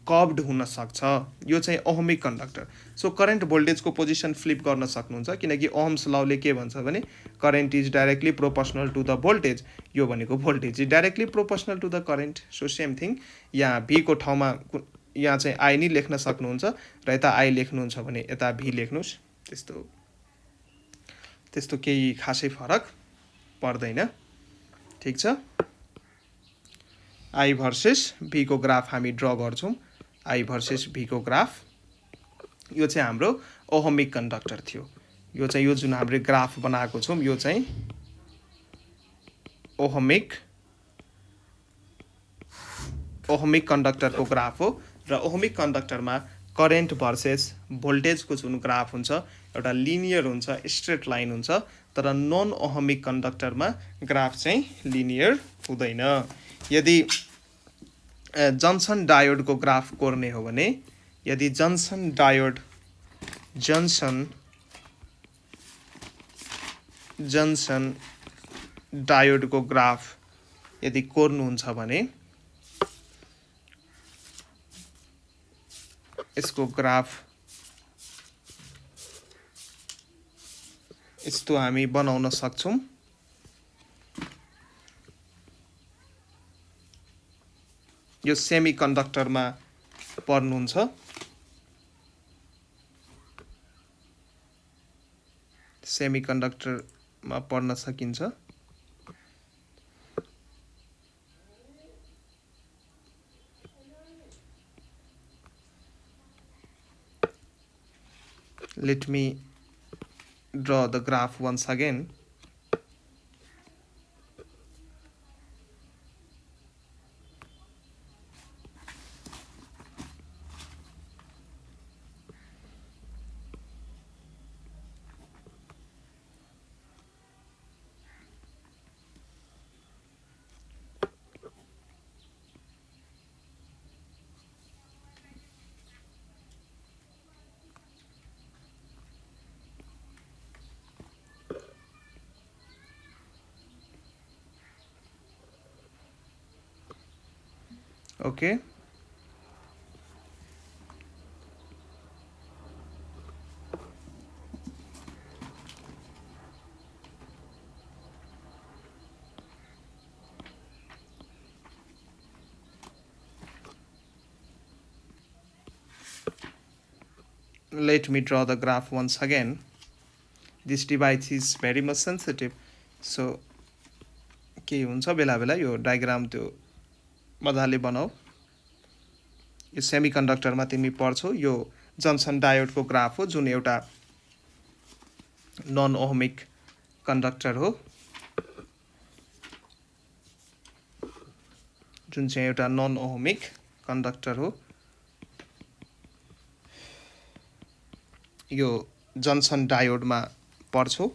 कर्भ्ड हुन सक्छ। यो चाहिँ ओहमिक कन्डक्टर। सो करेन्ट भोल्टेजको पोजिसन फ्लिप गर्न सक्नुहुन्छ किनकि ओहम्स लले के भन्छ भने current is directly proportional to the voltage, यो भनेको voltage is directly proportional to the current. So same thing यहाँ भी को ठाउँमा यहाँ चाहिँ आई नै लेख्न सक्नुहुन्छ र यता आई लेख्नुहुन्छ भने यता भी लेख्नुहोस्, त्यस्तो केही खासै फरक पर्दैन। ठीक छ, आई भर्सेस भी को ग्राफ हामी ड्र गर्छौँ। आई भर्सेस भी को ग्राफ यो चाहिँ हाम्रो ओहमिक कन्डक्टर थियो। यो चाहिँ यो जुन हामीले ग्राफ बनाएको छौँ यो चाहिँ ओहमिक कन्डक्टरको ग्राफ हो र ओहमिक कन्डक्टरमा करेन्ट भर्सेस भोल्टेजको जुन ग्राफ हुन्छ एउटा लिनियर हुन्छ, स्ट्रेट लाइन हुन्छ। तर नन ओहमिक कन्डक्टरमा ग्राफ चाहिँ लिनियर हुँदैन। यदि जन्सन डायोडको ग्राफ कोर्ने हो भने, यदि जन्सन डायोडको ग्राफ यदि कोर्नुहुन्छ भने यसको ग्राफ यस्तो हामी बनाउन सक्छौँ। यो सेमी कन्डक्टरमा पर्नुहुन्छ। सेमी कन्डक्टरमा पढ्न सकिन्छ। Let me draw the graph once again. Okay. Let me draw the graph once again. This device is very much sensitive, so के हुन्छ बेला बेला यो डायग्राम त्यो मजाले बनाऊ। यो सेमी कन्डक्टरमा तिमी पढ्छौ। यो जन्सन डायोडको ग्राफ हो जुन एउटा नन ओहमिक कन्डक्टर हो, जुन चाहिँ एउटा नन ओहमिक कन्डक्टर हो। यो जन्सन डायोडमा पर्छौ।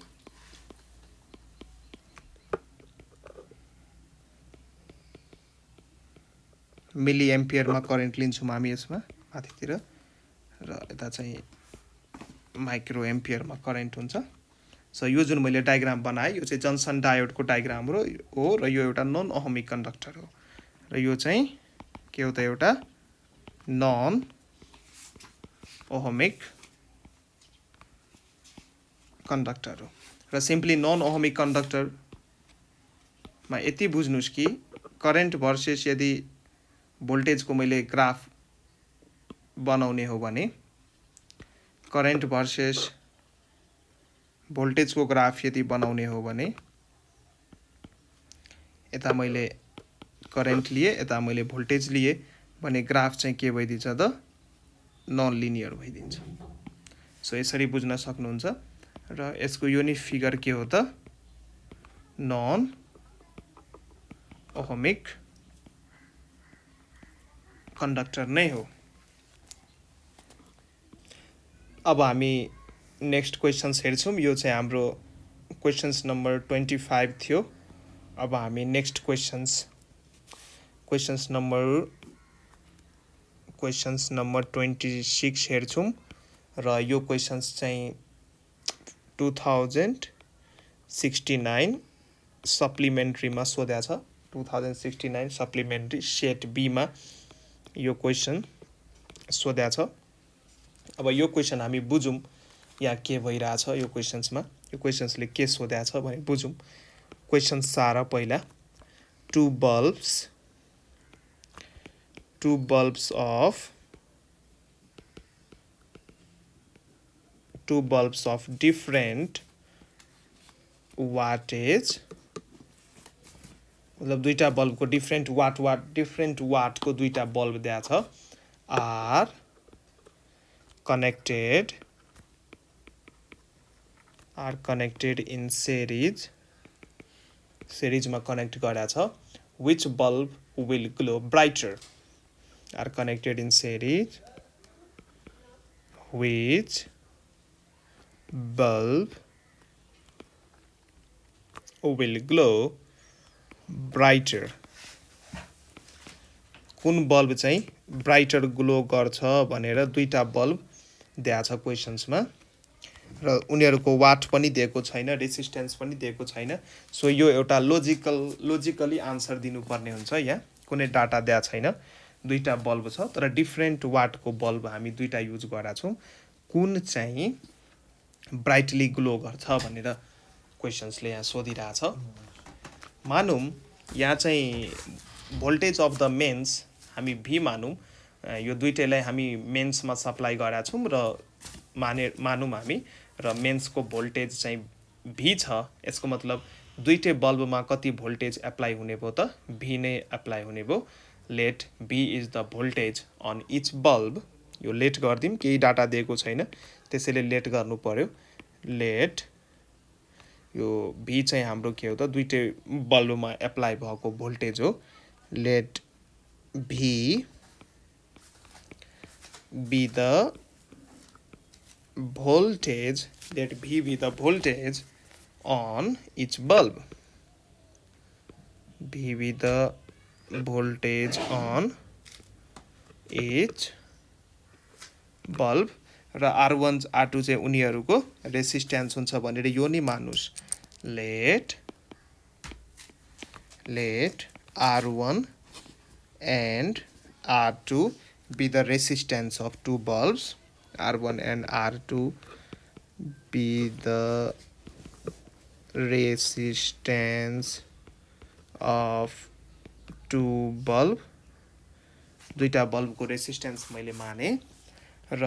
मिली एम्पियरमा करेन्ट लिन्छौँ हामी यसमा माथितिर, र यता चाहिँ माइक्रो एम्पियरमा करेन्ट हुन्छ। सो यो जुन मैले डायग्राम बनाएँ यो चाहिँ जन्सन डायोडको डायग्राम हो र यो एउटा नन ओहमिक कन्डक्टर हो, र यो चाहिँ के हो त एउटा नन ओहमिक कन्डक्टर हो। र सिम्पली नन ओहमिक कन्डक्टरमा यति बुझ्नुस् कि करेन्ट भर्सेस यदि भोल्टेजको मैले ग्राफ बनाउने हो भने करेन्ट भर्सेस भोल्टेजको ग्राफ यदि बनाउने हो भने यता मैले करेन्ट लिए, यता मैले भोल्टेज लिए भने ग्राफ चाहिँ के भइदिन्छ त नन लिनियर भइदिन्छ। सो यसरी बुझ्न सक्नुहुन्छ। र यसको युनिट फिगर के हो त नन ओहमिक कन्डक्टर नै हो। अब हामी नेक्स्ट क्वेशन्स हेर्छौँ। यो चाहिँ हाम्रो क्वेशन्स नम्बर 25 थियो। अब हामी नेक्स्ट क्वेशन्स नम्बर 26 हेर्छौँ। र यो क्वेशन्स चाहिँ 2069 सप्लिमेन्ट्रीमा सोध्या छ। 2069 सप्लिमेन्ट्री सेट बीमा यो क्वेशन सोध्या छ। अब यो क्वेशन हामी बुझौँ यहाँ के भइरहेछ यो क्वेशन्समा, यो क्वेशन्सले के सोध्या छ भने बुझौँ। क्वेशन सारा पहिला two bulbs of different wattage, मतलब दुईटा बल्बको डिफरेंट वाट को दुईटा बल्ब दिया छ, are connected in series मा कनेक्ट गरेका छ। which bulb will glow brighter, are connected in series, which bulb will glow brighter, कुन बल्ब चाहिँ ब्राइटर ग्लो गर्छ भनेर दुईटा बल्ब दिया छ क्वेशन्समा, र उनीहरूको वाट पनि दिएको छैन, रेसिस्टेन्स पनि दिएको छैन। सो यो एउटा लजिकली आन्सर दिनुपर्ने हुन्छ। यहाँ कुनै डाटा दिया छैन, दुईटा बल्ब छ तर डिफरेन्ट वाटको बल्ब हामी दुईटा युज गरेका छौँ, कुन चाहिँ ब्राइटली ग्लो गर्छ भनेर क्वेशन्सले यहाँ सोधिरहेछ। मानौँ यहाँ चाहिँ भोल्टेज अफ द मेन्स हामी भी मानौँ यो दुईटैलाई हामी मेन्समा सप्लाई गरेका छौँ र मानौँ हामी र मेन्सको भोल्टेज चाहिँ भी छ यसको मतलब दुईटै बल्बमा कति भोल्टेज एप्लाई हुने भयो त भी नै एप्लाई हुने भयो let V is the voltage on each bulb यो लेट गरिदिउँ केही डाटा दिएको छैन त्यसैले लेट गर्नु पर्यो लेट यो भी चाहिँ हाम्रो के हो त दुईटै बल्बमा एप्लाई भएको भोल्टेज हो let V be the voltage let V be the voltage on each bulb V be the voltage on each bulb र R1 R2 चाहिँ उनीहरूको रेसिस्टेन्स हुन्छ भनेर यो नि मान्नुस् let R1 and R2 be the resistance of two bulbs R1 and R2 be the resistance of two bulb दुईटा बल्बको रेसिस्टेन्स मैले माने र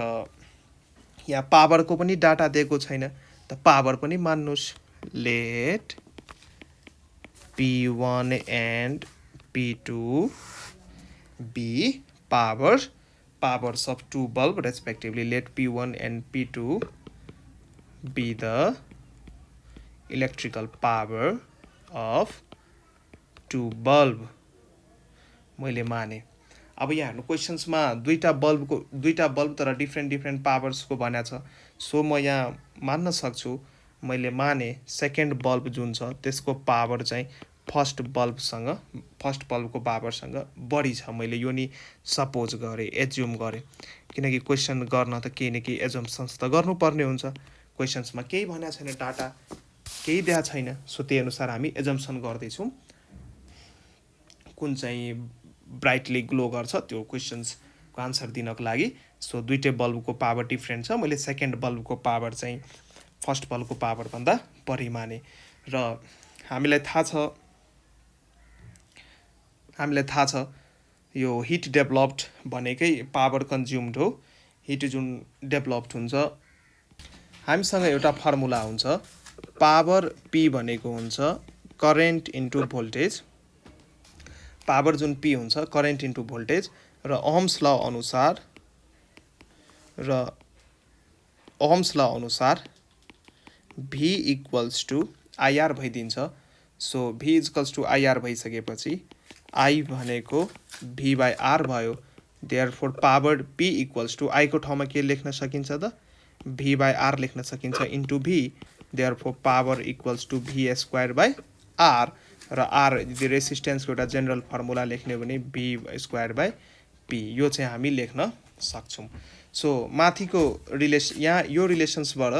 यहाँ पावरको पनि डाटा दिएको छैन त पावर पनि मान्नुस् late P1 and P2 be powers of two bulb respectively let P1 and P2 be the electrical power of two bulb मैले माने अब यहाँ हेर्नु क्वेसन्समा दुईटा बल्ब तर डिफ्रेन्ट पावर्सको भनेको छ सो म यहाँ मान्न सक्छु मैले माने सेकेन्ड बल्ब जुन छ त्यसको पावर चाहिँ फर्स्ट बल्बको पावरसँग बढी छ मैले यो नि सपोज गरेँ एज्युम गरेँ किनकि क्वेसन गर्न त केही न केही एजम्सन्स त गर्नुपर्ने हुन्छ क्वेसन्समा केही भनेको छैन डाटा केही दिएको छैन सो त्यही अनुसार हामी एजम्सन गर्दैछौँ कुन चाहिँ ब्राइटली ग्लो गर्छ त्यो क्वेसन्सको आन्सर दिनको लागि सो दुईटै बल्बको पावर डिफ्रेन्ट छ मैले सेकेन्ड बल्बको पावर चाहिँ फर्स्ट बल्बको पावरभन्दा बढी माने र हामीलाई थाहा छ यो हिट डेभलप्ड भनेकै पावर कन्ज्युम्ड हो हिट जुन डेभलप्ड हुन्छ हामीसँग एउटा फर्मुला हुन्छ पावर पी भनेको हुन्छ करेन्ट इन्टु भोल्टेज पावर जुन पी हुन्छ करेन्ट इन्टु भोल्टेज र ओहम्स ल अनुसार V इक्वल्स टु आइआर भइदिन्छ so V equals to IR भइसकेपछि I भनेको V बाई आर भयो therefore power P equals to I को ठाउँमा के लेख्न सकिन्छ त V बाई आर लेख्न सकिन्छ into V therefore power equals to V square by R र आर यदि रेसिस्टेन्सको एउटा जेनरल फर्मुला लेख्ने भने V स्क्वायर बाई P यो चाहिँ हामी लेख्न सक्छौँ सो माथिको यहाँ यो रिलेसन्सबाट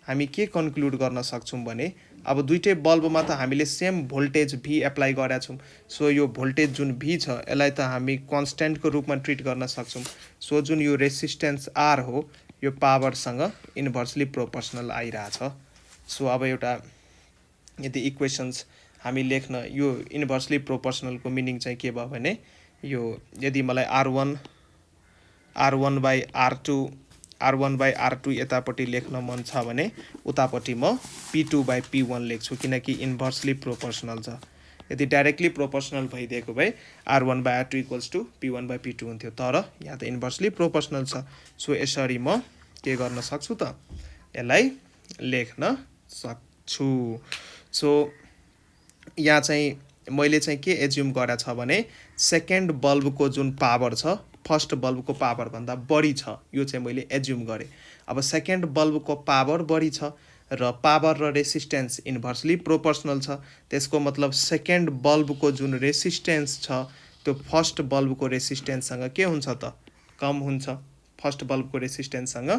हामी के कन्क्लुड गर्न सक्छौँ भने अब दुईटै बल्बमा त हामीले सेम भोल्टेज V एप्लाई गरेका छौँ सो यो भोल्टेज जुन V छ यसलाई त हामी कन्स्ट्यान्टको रूपमा ट्रिट गर्न सक्छौँ सो जुन यो रेसिस्टेन्स R हो यो पावरसँग इन्भर्सली प्रोपोर्सनल आइरहेछ सो अब एउटा यदि इक्वेसन्स हामी लेख्न यो इन्भर्सली प्रोपोर्सनलको मिनिङ चाहिँ के भयो भने यो यदि मलाई R1 बाई R2 यतापट्टि लेख्न मन छ भने उतापट्टि म P2 बाई P1 लेख्छु किनकि इन्भर्सली प्रोपोर्सनल छ यदि डाइरेक्टली प्रोपोर्सनल भइदिएको भए R1 by R2 equals to P1 by P2 हुन्थ्यो तर यहाँ त इन्भर्सली प्रोपोर्सनल छ सो यसरी म के गर्न सक्छु त यसलाई लेख्न सक्छु सो यहाँ चाहिँ मैले चाहिँ के एज्युम गरेको छ भने सेकेन्ड बल्बको जुन पावर छ फर्स्ट बल्बको पावरभन्दा बढी छ यो चाहिँ मैले एज्युम गरेँ अब सेकेन्ड बल्बको पावर बढी छ र पावर र रेसिस्टेन्स इन्भर्सली प्रोपोर्सनल छ त्यसको मतलब सेकेन्ड बल्बको जुन रेसिस्टेन्स छ त्यो फर्स्ट बल्बको रेसिस्टेन्ससँग के हुन्छ त कम हुन्छ फर्स्ट बल्बको रेसिस्टेन्ससँग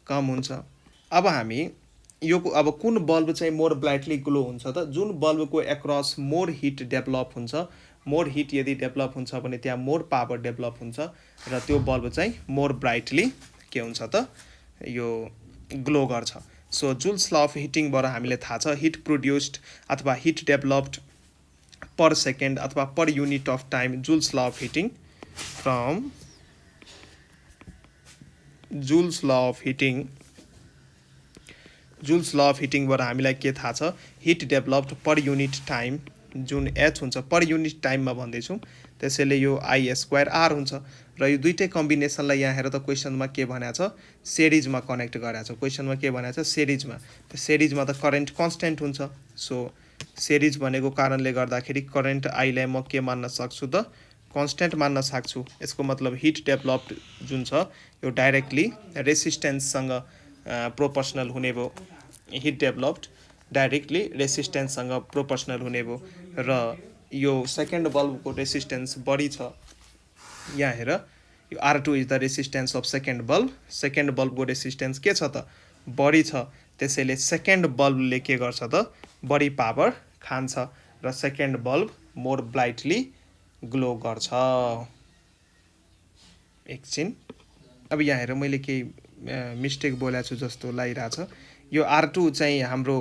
कम हुन्छ अब हामी यो अब कुन बल्ब चाहिँ मोर ब्राइटली ग्लो हुन्छ त जुन बल्बको एक्रस मोर हिट डेभलप हुन्छ मोर हिट यदि डेभलप हुन्छ भने त्यहाँ मोर पावर डेभलप हुन्छ र त्यो बल्ब चाहिँ मोर ब्राइटली के हुन्छ त यो ग्लो गर्छ सो जुल्स ल अफ हिटिङबाट हामीले थाहा छ हिट प्रोड्युस्ड अथवा हिट डेभलप्ड पर सेकेन्ड अथवा per unit of time Joule's law of heating from Joule's law of heating Joule's law of हिटिङबाट हामीलाई के थाहा छ heat developed per unit time जुन एच हुन्छ पर युनिट टाइममा भन्दैछौँ त्यसैले यो आई स्क्वायर आर हुन्छ र यो दुईटै कम्बिनेसनलाई यहाँ हेर त क्वेसनमा के भनेको छ सिरिजमा कनेक्ट गरेको छ क्वेसनमा के भनेको छ सिरिजमा त सिरिजमा त करेन्ट कन्स्टेन्ट हुन्छ सो सिरिज भनेको कारणले गर्दाखेरि करेन्ट आईलाई म के मान्न सक्छु त कन्स्टेन्ट मान्न सक्छु यसको मतलब हिट डेभलप्ड जुन छ यो डाइरेक्टली रेसिस्टेन्ससँग प्रोपोर्सनल हुने भयो हिट डेभलप्ड डाइरेक्टली रेसिस्टेन्ससँग प्रोपोर्सनल हुने भयो र यो सेकेन्ड बल्बको रेसिस्टेन्स बढी छ यहाँ हेर यो R2 is the resistance of second बल्बको रेसिस्टेन्स के छ त बढी छ त्यसैले सेकेन्ड बल्बले के गर्छ त बढी पावर खान्छ र second bulb more brightly glow गर्छ एकछिन अब यहाँ हेर मैले केही मिस्टेक बोलेको छु जस्तो लागिरहेछ यो R2 चाहिँ हाम्रो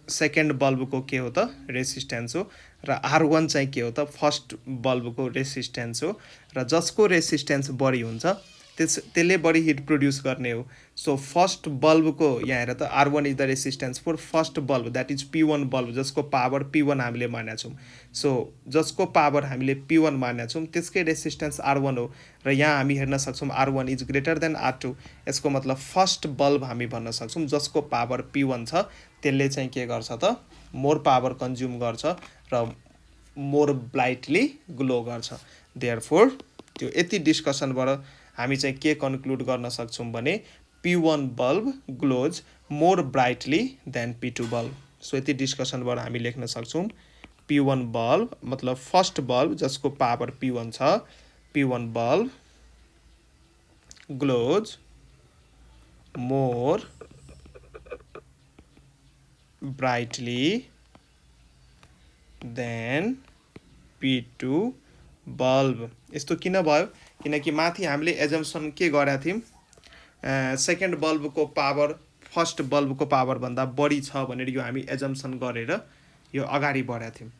सेकेन्ड बल्बको के हो त रेसिस्टेन्स हो र R1 चाहिँ के हो त फर्स्ट बल्बको रेसिस्टेन्स हो र जसको रेसिस्टेन्स बढी हुन्छ त्यसले बढी हिट प्रोड्युस गर्ने हो सो फर्स्ट बल्बको यहाँ हेर त R1 is the resistance for first bulb that is P1 bulb जसको पावर P1 हामीले मानेका छौँ सो जसको पावर हामीले P1 मानेका छौँ त्यसकै रेसिस्टेन्स R1 हो र यहाँ हामी हेर्न सक्छौँ R1 is greater than R2 यसको मतलब फर्स्ट बल्ब हामी भन्न सक्छौँ जसको पावर P1 छ त्यसले चाहिँ के गर्छ त मोर पावर कन्ज्युम गर्छ र मोर ब्राइटली ग्लो गर्छ देयरफोर त्यो यति डिस्कसनबाट हामी चाहिँ के कन्क्लुड गर्न सक्छौँ भने P1 bulb glows more brightly than P2 bulb so यति डिस्कसनबाट हामी लेख्न सक्छौँ P1 बल्ब मतलब फर्स्ट बल्ब जसको पावर P1 छ P1 bulb glows more brightly than P2 bulb यस्तो किन भयो किनकि माथि हामीले एजम्सन के गरेका थियौँ सेकेन्ड बल्बको पावर फर्स्ट बल्बको पावर भन्दा बढी छ भनेर यो हामी एजम्सन गरेर यो अगाडि बढाएको थियौँ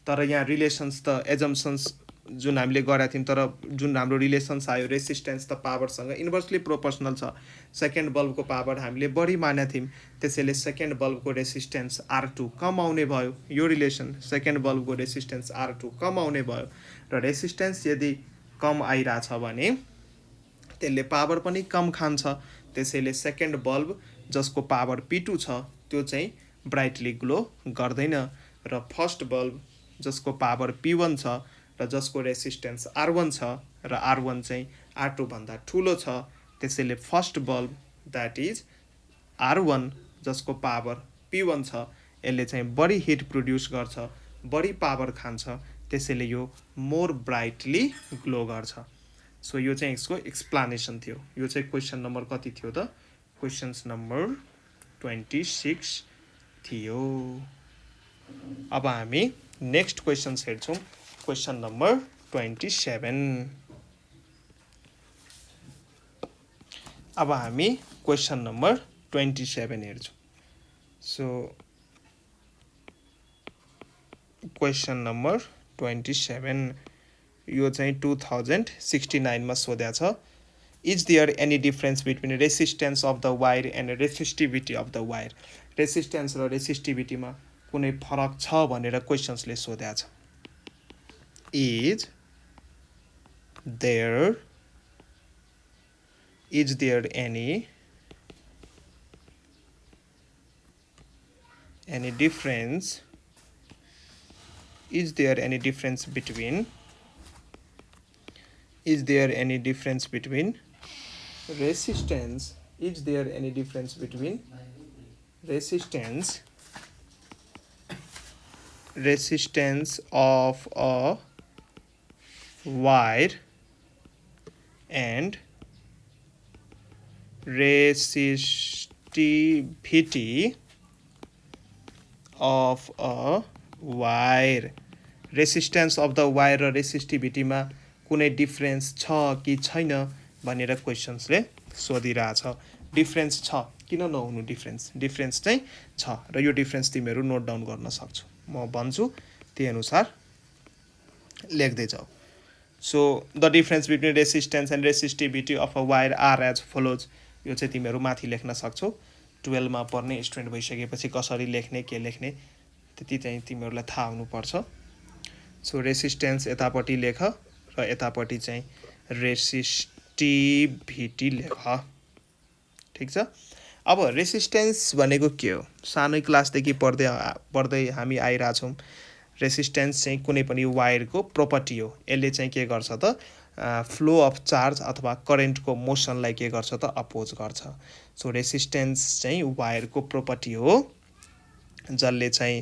तर यहाँ रिलेसन्स त एजम्सन्स जुन हामीले गरेका थियौँ तर जुन हाम्रो रिलेसन्स आयो रेसिस्टेन्स त पावरसँग इन्भर्सली प्रोपोर्सनल छ सेकेन्ड बल्बको पावर हामीले बढी मानेका थियौँ त्यसैले सेकेन्ड बल्बको रेसिस्टेन्स R2 कम आउने भयो यो रिलेसन सेकेन्ड बल्बको रेसिस्टेन्स R2 कम आउने भयो र रेसिस्टेन्स यदि कम आइरहेछ भने त्यसले पावर पनि कम खान्छ त्यसैले सेकेन्ड बल्ब जसको पावर P2 छ त्यो चाहिँ ब्राइटली ग्लो गर्दैन र फर्स्ट बल्ब जसको पावर P1 छ र जसको रेसिस्टेन्स R1 छ र R1 चाहिँ R2 भन्दा ठुलो छ त्यसैले first bulb that is R1 जसको पावर P1 छ यसले चाहिँ बढी हिट प्रोड्युस गर्छ बढी पावर खान्छ त्यसैले यो मोर ब्राइटली ग्लो गर्छ सो यो चाहिँ यसको एक्सप्लेनेसन थियो यो चाहिँ क्वेसन नम्बर कति थियो त क्वेसन्स नम्बर 26 थियो अब हामी नेक्स्ट क्वेसन्स हेर्छौँ क्वेसन नम्बर 27 अब हामी क्वेसन नम्बर 27 हेर्छौँ सो क्वेसन नम्बर 27 यो चाहिँ 2069 मा सोधेको छ is there any difference between resistance of the wire and resistivity of the wire resistance र रेसिस्टिभिटीमा कुनै फरक छ भनेर क्वेसन्सले सोधेको छ is there any difference between resistance of a wire and resistivity of a wire resistance of the wire र रेसिस्टिभिटीमा कुनै डिफरेन्स छ कि छैन भनेर क्वेसन्सले सोधिरहेछ डिफरेन्स छ किन नहुनु डिफरेन्स चाहिँ छ र यो डिफरेन्स तिमीहरू नोट डाउन गर्न सक्छौ म भन्छु त्यही अनुसार लेख्दै जाऊ so the difference between resistance and resistivity of a wire are as follows. यो चाहिँ तिमीहरू माथि लेख्न सक्छौ। 12 मा पढ्ने स्टुडेन्ट भइसकेपछि कसरी लेख्ने के लेख्ने त्यति चाहिँ तिमीहरूलाई थाहा हुनुपर्छ। सो रेसिस्टेन्स यतापट्टि लेख र यतापट्टि चाहिँ रेसिस्टिभिटी लेख। ठिक छ। अब रेसिस्टेन्स भनेको के हो? सानै क्लासदेखि पढ्दै हामी आइरहेछौँ। रेसिस्टेन्स चाहिँ कुनै पनि वायरको प्रोपर्टी हो। यसले चाहिँ के गर्छ त फ्लो अफ चार्ज अथवा करेन्टको मोसनलाई के गर्छ त अपोज गर्छ। सो रेसिस्टेन्स चाहिँ वायरको प्रोपर्टी हो जसले चाहिँ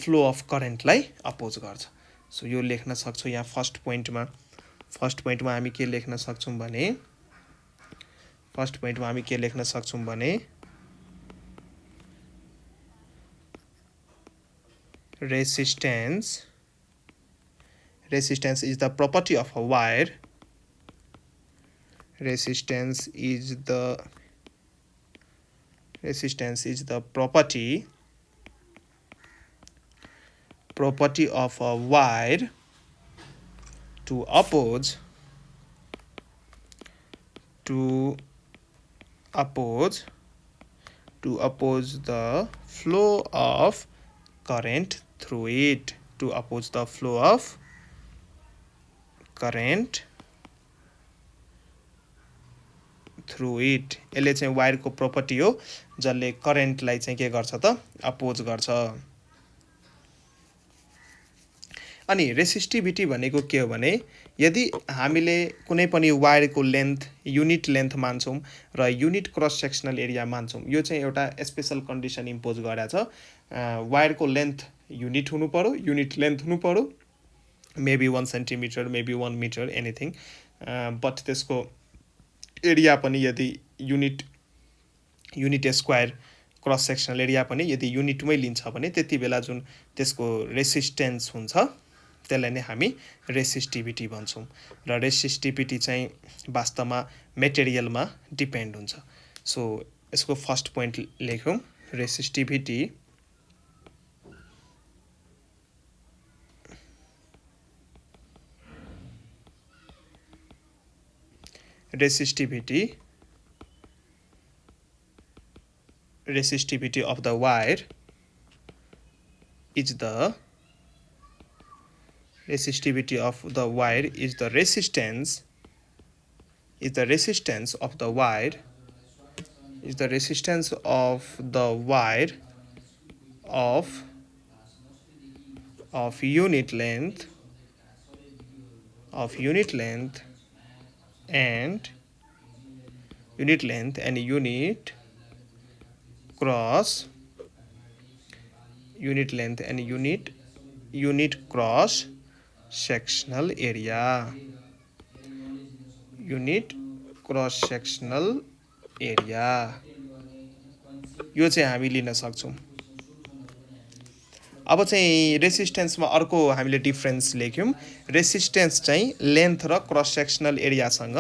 फ्लो अफ करेन्टलाई अपोज गर्छ। सो यो लेख्न सक्छौँ यहाँ फर्स्ट पोइन्टमा हामी के लेख्न सक्छौँ भने resistance is the property of a wire. Resistance is the property of a wire to oppose the flow of current through it. To oppose the flow of current through it. यसले चाहिँ वायरको प्रोपर्टी हो जसले करेन्टलाई चाहिँ के गर्छ त अपोज गर्छ। अनि रेसिस्टिभिटी भनेको के हो भने यदि हामीले कुनै पनि वायरको लेन्थ युनिट लेन्थ मान्छौँ र युनिट क्रस सेक्सनल एरिया मान्छौँ, यो चाहिँ एउटा स्पेशल कन्डिसन इम्पोज गरेको छ। वायरको लेन्थ युनिट हुनु पर्यो, युनिट लेन्थ हुनु पर्यो, maybe 1 centimetre, maybe 1 metre, anything. But त्यसको एरिया पनि यदि unit square cross sectional area पनि यदि युनिटमै लिन्छ भने त्यति बेला जुन त्यसको रेसिस्टेन्स हुन्छ त्यसलाई नै हामी रेसिस्टिभिटी भन्छौँ। र रेसिस्टिभिटी चाहिँ वास्तवमा मेटेरियलमा डिपेन्ड हुन्छ। सो यसको फर्स्ट पोइन्ट लेखौँ, resistivity of the wire is the resistance of the wire of unit length and unit cross sectional area. यो चाहिँ हामी लिन सक्छौँ। अब चाहिँ रेसिस्टेन्समा अर्को हामीले डिफरेन्स लेख्यौँ। रेसिस्टेन्स चाहिँ लेन्थ र क्रस सेक्सनल एरियासँग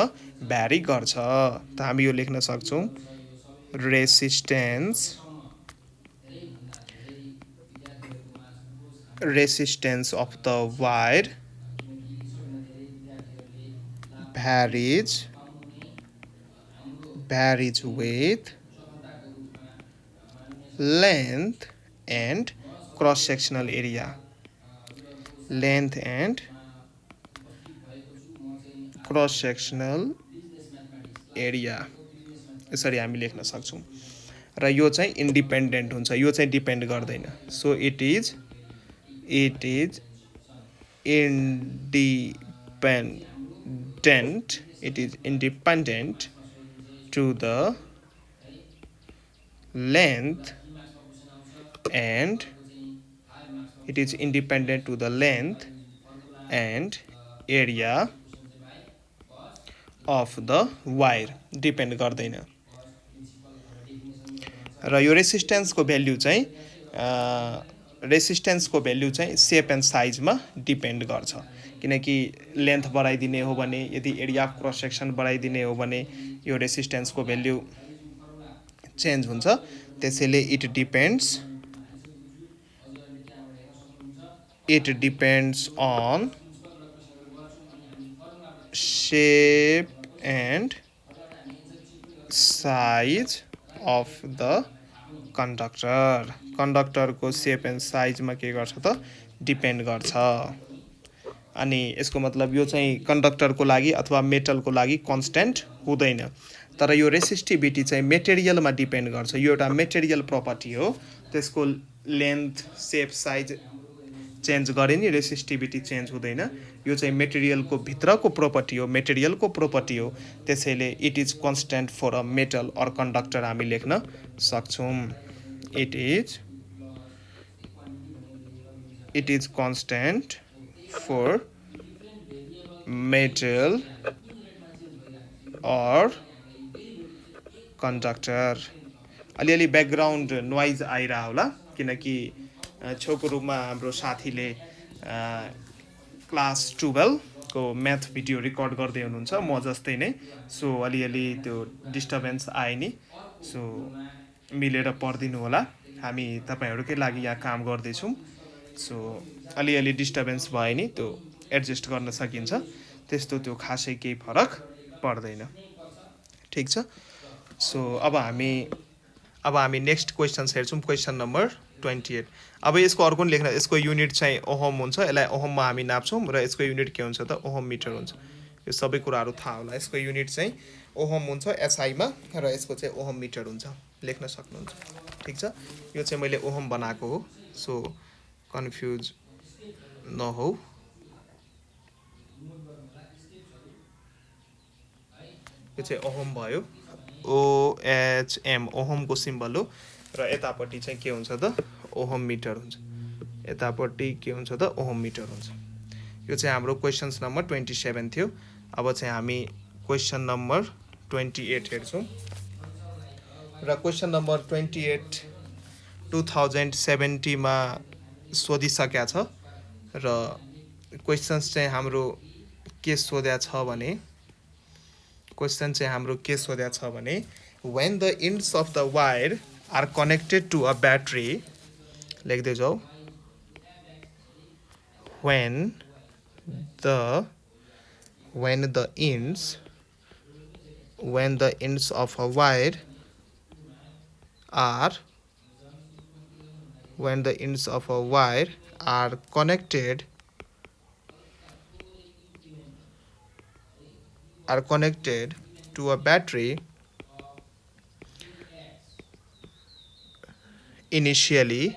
भ्यारी गर्छ। त हामी यो लेख्न सक्छौँ, resistance of the wire varies with length and cross sectional area. यसरी हामी लेख्न सक्छौँ। र यो चाहिँ इन्डिपेन्डेन्ट हुन्छ, यो चाहिँ डिपेन्ड गर्दैन। So it is independent to the length and area of the wire. Depend गर्दैन। र यो रेसिस्टेन्सको भ्याल्यु चाहिँ सेप एन्ड साइजमा डिपेन्ड गर्छ। किनकि लेन्थ बढाइदिने हो भने, यदि एरिया अफ क्रस सेक्सन बढाइदिने हो भने यो रेसिस्टेन्सको भ्याल्यु चेन्ज हुन्छ। त्यसैले it depends on shape and size of the conductor. कन्डक्टरको सेप एन्ड साइजमा के गर्छ त डिपेन्ड गर्छ अनि यसको मतलब यो चाहिँ कन्डक्टरको लागि अथवा मेटलको लागि कन्स्ट्यान्ट हुँदैन तर यो रेसिस्टिभिटी चाहिँ मेटेरियलमा डिपेन्ड गर्छ यो एउटा मेटेरियल प्रपर्टी हो त्यसको लेन्थ सेप साइज चेन्ज गरे नि रेसिस्टिभिटी चेन्ज हुँदैन यो चाहिँ मेटेरियलको भित्रको प्रपर्टी हो मेटेरियलको प्रपर्टी हो त्यसैले it is constant for a metal or conductor हामी लेख्न सक्छौं it is constant for metal or conductor. अलिअलि ब्याकग्राउन्ड नोइज आइरह होला किनकि छेउको रुममा हाम्रो साथीले क्लास 12 को म्याथ भिडियो रेकर्ड गर्दै हुनुहुन्छ म जस्तै नै सो अलिअलि त्यो डिस्टर्बेन्स आए नि सो मिलेर पढ्दिनु होला हामी तपाईहरुकै लागि यहाँ काम गर्दै छौं सो अलिअलि डिस्टर्बेन्स भए नि त्यो एडजस्ट गर्न सकिन्छ त्यस्तो त्यो खासै केही फरक पर्दैन ठीक छ सो अब हामी नेक्स्ट क्वेशन्स हेर्छौं क्वेशन नम्बर 28 अब यसको अर्को लेख्न यसको युनिट चाहिँ ओहम हुन्छ यसलाई ओहममा हामी नाप्छौं र यसको युनिट के हुन्छ त ओहम मिटर हुन्छ यो सबै कुराहरु थाहा होला यसको युनिट चाहिँ ओहम हुन्छ एसआई मा र यसको चाहिँ ओहम मिटर हुन्छ लेख्न सक्नुहुन्छ ठीक छ यो चाहिँ मैले ओहम बनाएको हो सो कन्फ्युज नहो यो चाहिँ ओहम भयो ओएचएम ओहम को सिम्बल हो र यतापट्टि चाहिँ के हुन्छ त ओहम मिटर हुन्छ यतापट्टि के हुन्छ त ओहम मिटर हुन्छ यो चाहिँ हाम्रो क्वेशन्स नम्बर 27 थियो अब चाहिँ हामी क्वेशन नम्बर 28 हेर्छौं र क्वेशन नम्बर 28 2070 मा सोधिसकेको छ र क्वेशन्स चाहिँ हाम्रो के सोध्या छ भने क्वेशन चाहिँ हाम्रो के सोध्या छ भने when the ends of the wire are connected to a battery लेख्दै जाऊ when the ends of a wire are connected to a battery initially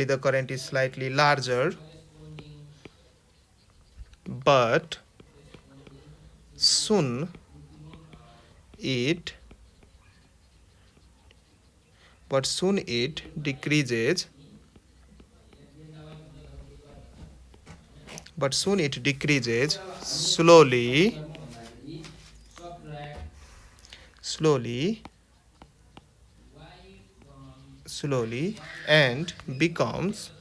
the current is slightly larger but soon it decreases slowly and becomes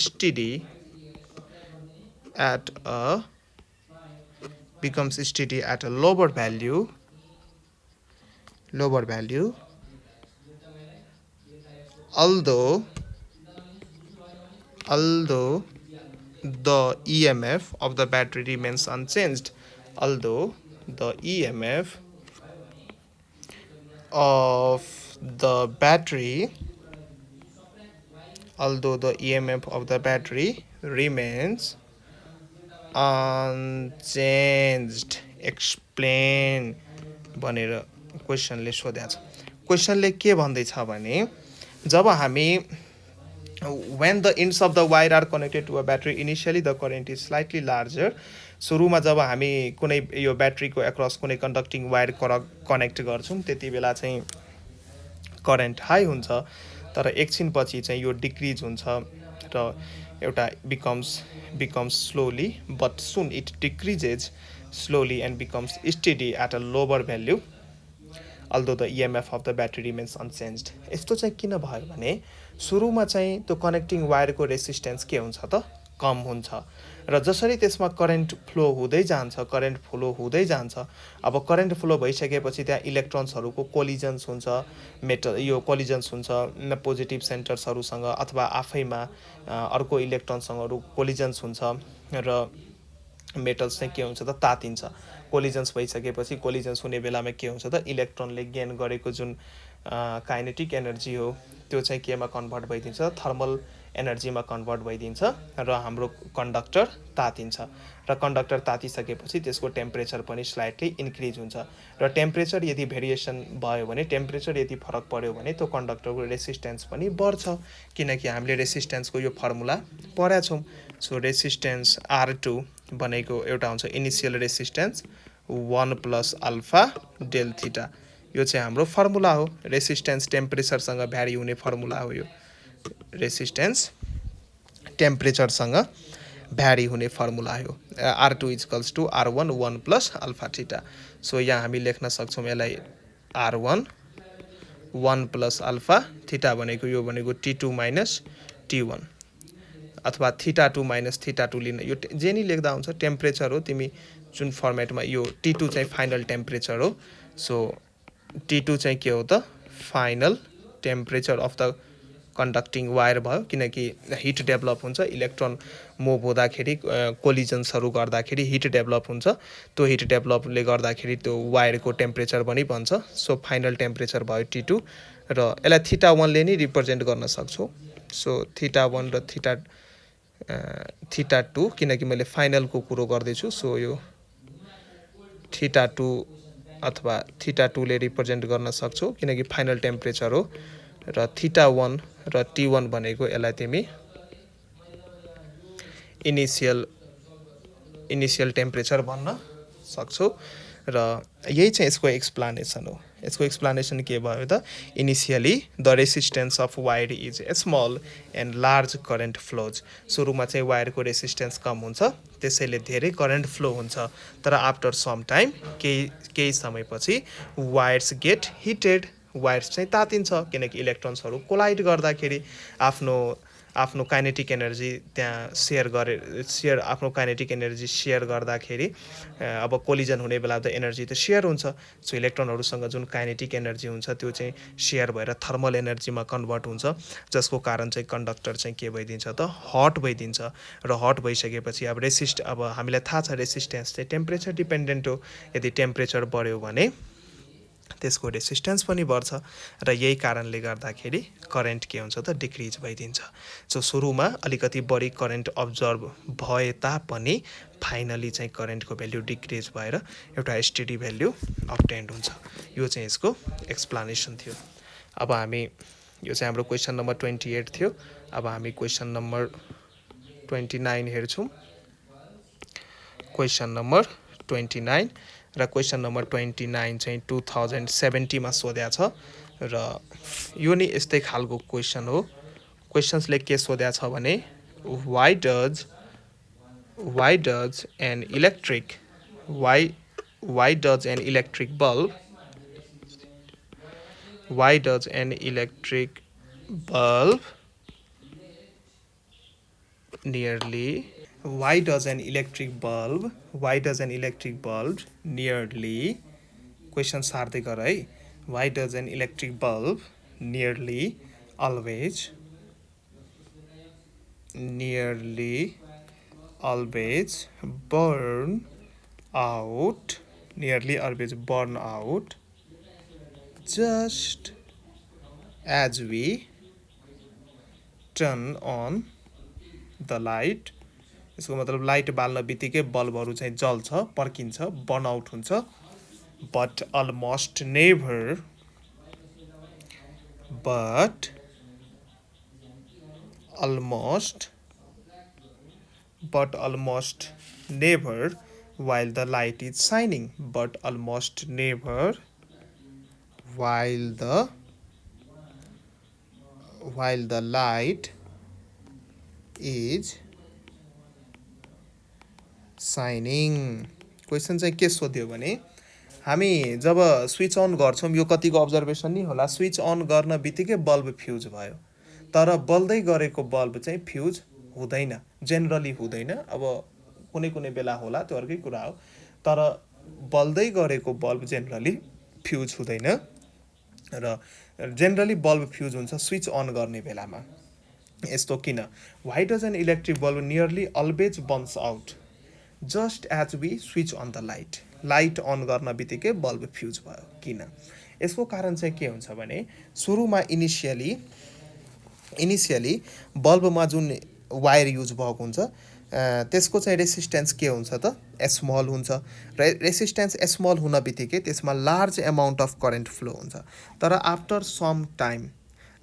steady at a lower value although the EMF of the battery remains unchanged although the EMF of the battery remains unchanged explain भनेर क्वेशनले सोध्या छ क्वेशनले के भन्दै छ भने जब हामी when the ends of the wire are connected to a battery initially the current is slightly larger सुरुमा जब हामी कुनै यो ब्याट्रीको अक्रस कुनै कन्डक्टिङ वायर कनेक्ट गर्छौं त्यति बेला चाहिँ करेन्ट हाई हुन्छ तर एकछिन पछि चाहिँ यो डिक्रिज हुन्छ र एउटा becomes slowly but soon it decreases slowly and becomes steady at a lower value although the EMF of the battery remains unchanged यस्तो चाहिँ किन भयो भने सुरुमा चाहिँ त्यो कनेक्टिङ वायरको रेसिस्टेन्स के हुन्छ त कम हुन्छ र जसरी त्यसमा करेन्ट फ्लो हुँदै जान्छ अब करेन्ट फ्लो भइसकेपछि त्यहाँ इलेक्ट्रोन्सहरूको कोलिजन्स हुन्छ कोलिजन्स हुन्छ पोजिटिभ सेन्टर्सहरूसँग अथवा आफैमा अर्को इलेक्ट्रोनसँग कोलिजन्स हुन्छ र मेटल्स चाहिँ के हुन्छ त तातिन्छ। कोलिजन्स भइसकेपछि कोलिजन्स हुने बेलामा के हुन्छ त इलेक्ट्रोनले गेन गरेको जुन काइनेटिक एनर्जी हो त्यो चाहिँ केमा कन्भर्ट भइदिन्छ थर्मल एनर्जीमा कन्भर्ट भइदिन्छ र हाम्रो कन्डक्टर तातिन्छ र कन्डक्टर तातिसकेपछि त्यसको टेम्परेचर पनि स्लाइटली इन्क्रिज हुन्छ र टेम्परेचर यदि भेरिएसन भयो भने टेम्परेचर यदि फरक पर्यो भने त्यो कन्डक्टरको रेसिस्टेन्स पनि बढ्छ किनकि हामीले रेसिस्टेन्सको यो फर्मुला पढाएको छौँ। सो रेसिस्टेन्स R2 भनेको एउटा हुन्छ initial resistance 1 plus alpha del theta यो चाहिँ हाम्रो फर्मुला हो। रेसिस्टेन्स टेम्परेचरसँग भ्यारी हुने फर्मुला हो यो रेसिस्टेन्स टेम्परेचरसँग भ्यारी हुने फर्मुला हो। R2 equals to R1 1 plus alpha theta. So यहाँ हामी लेख्न सक्छौँ यसलाई R1 1 प्लस अल्फा थीटा भनेको यो भनेको T2 माइनस T1 अथवा थीटा 2 माइनस थीटा 2 लिन यो जे नि लेख्दा हुन्छ टेम्परेचर हो तिमी जुन फर्मेटमा यो T2 चाहिँ फाइनल टेम्परेचर हो। सो T2 चाहिँ के हो त final temperature of the conducting wire भयो किनकि हिट डेभलप हुन्छ इलेक्ट्रोन मुभ हुँदाखेरि कोलिजन्सहरू गर्दाखेरि हिट डेभलप हुन्छ त्यो हिट डेभलपले गर्दाखेरि त्यो वायरको टेम्परेचर पनि बन्छ। सो फाइनल टेम्परेचर भयो T2 र यसलाई थीटा 1 ले नै रिप्रेजेन्ट गर्न सक्छौँ। सो थीटा 1 र थीटा 2 किनकि मैले फाइनलको कुरो गर्दैछु सो यो थीटा 2 अथवा थीटा 2 ले रिप्रेजेन्ट गर्न सक्छौँ किनकि फाइनल टेम्परेचर हो र थीटा 1 र T1 भनेको यसलाई तिमी इनिसियल टेम्परेचर भन्न सक्छौ र यही चाहिँ यसको एक्सप्लेनेसन हो। यसको एक्सप्लेनेसन के भयो त initially the resistance of wire is small and large current flows. सुरुमा चाहिँ वायरको रेसिस्टेन्स कम हुन्छ त्यसैले धेरै करेन्ट फ्लो हुन्छ तर आफ्टर सम टाइम केही समयपछि वायर्स गेट हिटेड वायर्स चाहिँ तातिन्छ किनकि इलेक्ट्रोन्सहरू कोलाइड गर्दाखेरि आफ्नो काइनेटिक एनर्जी त्यहाँ आफ्नो काइनेटिक एनर्जी सेयर गर्दाखेरि अब कोलिजन हुने बेला त एनर्जी त सेयर हुन्छ। सो इलेक्ट्रोनहरूसँग जुन काइनेटिक एनर्जी हुन्छ त्यो चाहिँ सेयर भएर थर्मल एनर्जीमा कन्भर्ट हुन्छ जसको कारण चाहिँ कन्डक्टर चाहिँ के भइदिन्छ त हट भइदिन्छ र हट भइसकेपछि अब हामीलाई थाहा छ रेसिस्टेन्स चाहिँ टेम्परेचर डिपेन्डेन्ट हो। यदि टेम्परेचर बढ्यो भने त्यसको रेसिस्टेन्स पनि बढ्छ र यही कारणले गर्दाखेरि करेन्ट के हुन्छ त डिक्रिज भइदिन्छ। सो सुरुमा अलिकति बढी करेन्ट अब्जर्भ भए तापनि फाइनली चाहिँ करेन्टको भ्याल्यु डिक्रिज भएर एउटा स्टेडी भ्याल्यु अब्टेन्ड हुन्छ। यो चाहिँ यसको एक्सप्लेनेसन थियो। अब हामी यो चाहिँ हाम्रो क्वेसन नम्बर 28 थियो। अब हामी क्वेसन नम्बर 29 हेर्छौँ। क्वेसन नम्बर 29 र क्वेसन नम्बर 29 चाहिँ 2070 मा सोध्या छ र यो नि यस्तै खालको क्वेसन हो। क्वेसन्सले के सोध्या छ भने why does an electric bulb nearly question सार्दै गर है why does an electric bulb nearly always burn out just as we turn on the light। यसको मतलब लाइट बाल्न बित्तिकै बल्बहरू चाहिँ जल्छ पर्किन्छ बर्न आउट हुन्छ but almost never while the light is shining while the light is shining। Question चाहिँ के सोध्यो भने हामी जब स्विच अन गर्छौँ यो कतिको अब्जर्भेसन नि होला स्विच अन गर्न बित्तिकै बल्ब फ्युज भयो तर बल्दै गरेको बल्ब चाहिँ फ्युज हुँदैन जेनरली हुँदैन। अब कुनै कुनै बेला होला, त्यो अर्कै कुरा हो। तर बल्दै गरेको बल्ब जेनरली फ्युज हुँदैन र जेनरली बल्ब फ्युज हुन्छ स्विच अन गर्ने बेलामा। यस्तो किन? Why does an electric bulb nearly always burns out just as we switch on the light? Light on गर्न बित्तिकै बल्ब फ्युज भयो किन? यसको कारण चाहिँ के हुन्छ भने सुरुमा इनिसियली बल्बमा जुन वायर युज भएको हुन्छ त्यसको चाहिँ रेसिस्टेन्स के हुन्छ त? स्मल हुन्छ। रेसिस्टेन्स स्मल हुन बित्तिकै त्यसमा large amount of current flow हुन्छ। तर after some time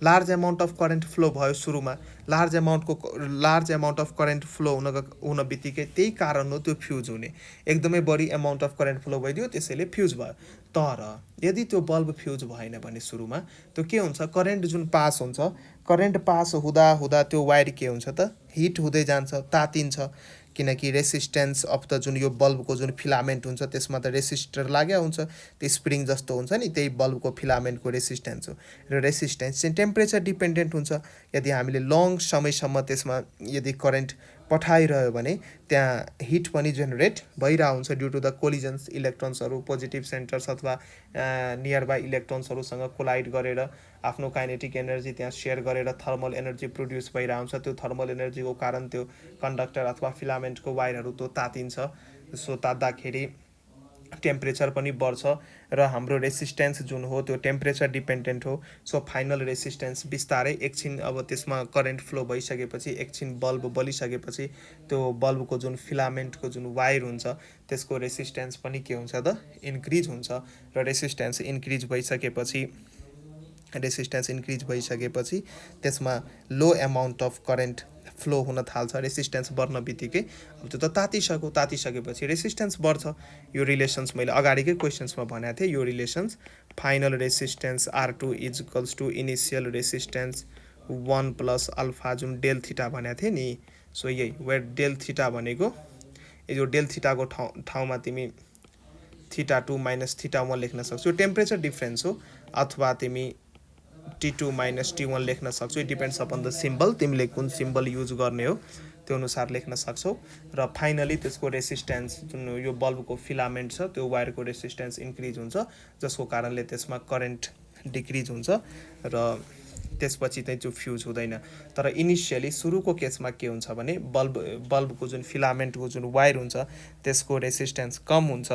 large amount of current flow भयो सुरुमा, large amount of current flow हुन बित्तिकै त्यही कारण हो त्यो फ्युज हुने। एकदमै बढी एमाउन्ट अफ करेन्ट फ्लो भइदियो, त्यसैले फ्युज भयो। तर यदि त्यो बल्ब फ्युज भएन भने सुरुमा त्यो के हुन्छ? करेन्ट जुन पास हुन्छ, करेन्ट पास हुँदा हुँदा त्यो वायर के हुन्छ त? हिट हुँदै जान्छ, तातिन्छ। किनकि रेसिस्टेन्स अफ द जुन यो बल्बको जुन फिलामेन्ट हुन्छ त्यसमा त रेसिस्टर लाग्या हुन्छ, त्यो स्प्रिङ जस्तो हुन्छ नि, त्यही बल्बको फिलामेन्टको रेसिस्टेन्स हो। र रेसिस्टेन्स चाहिँ टेम्परेचर डिपेन्डेन्ट हुन्छ। यदि हामीले लङ समयसम्म त्यसमा यदि करेन्ट पठाइरह्यो भने त्यहाँ हिट पनि जेनेरेट भइरहेको हुन्छ ड्यु टु द कोलिजन्स, इलेक्ट्रोन्सहरू पोजिटिभ सेन्टर्स अथवा नियर बाई इलेक्ट्रोन्सहरूसँग कोलाइड गरेर आफ्नो काइनेटिक एनर्जी त्यहाँ सेयर गरेर थर्मल एनर्जी प्रोड्युस भइरहेको हुन्छ। त्यो थर्मल एनर्जीको कारण त्यो कन्डक्टर अथवा फिलामेन्टको वायरहरू त्यो तातिन्छ। सो तात्दाखेरि टेम्परेचर पनि बढ्छ र हाम्रो रेसिस्टेन्स जुन हो त्यो टेम्परेचर डिपेन्डेन्ट हो। सो फाइनल रेसिस्टेन्स बिस्तारै एकछिन अब त्यसमा करेन्ट फ्लो भइसकेपछि, एकछिन बल्ब बलिसकेपछि त्यो बल्बको जुन फिलामेन्टको जुन वायर हुन्छ त्यसको रेसिस्टेन्स पनि के हुन्छ त? इन्क्रिज हुन्छ। र रेसिस्टेन्स इन्क्रिज भइसकेपछि त्यसमा लो एमाउन्ट अफ करेन्ट फ्लो हुन थाल्छ। रेसिस्टेन्स बढ्न बित्तिकै अब त्यो त तातिसकेपछि रेसिस्टेन्स बढ्छ। यो रिलेसन्स मैले अगाडिकै क्वेसन्समा भनेको थिएँ। यो relations final resistance R2 is equals to initial resistance 1 plus alpha जुन डेल थीटा भनेको थिएँ नि। सो यही वेयर डेल थीटा भनेको यो डेल थीटाको ठाउँमा तिमी θ2 माइनस θ1 लेख्न सक्छौ। टेम्परेचर डिफ्रेन्स हो। अथवा तिमी T2 माइनस T1 लेख्न सक्छौ। It depends upon the symbol, तिमीले कुन सिम्बल युज गर्ने हो त्यो अनुसार लेख्न सक्छौ। र फाइनली त्यसको रेसिस्टेन्स जुन यो बल्बको फिलामेन्ट छ त्यो वायरको रेसिस्टेन्स इन्क्रिज हुन्छ, जसको कारणले त्यसमा करेन्ट डिक्रिज हुन्छ र त्यसपछि चाहिँ त्यो फ्युज हुँदैन। तर इनिसियली सुरुको केसमा के हुन्छ भने बल्बको जुन फिलामेन्टको जुन वायर हुन्छ त्यसको रेसिस्टेन्स कम हुन्छ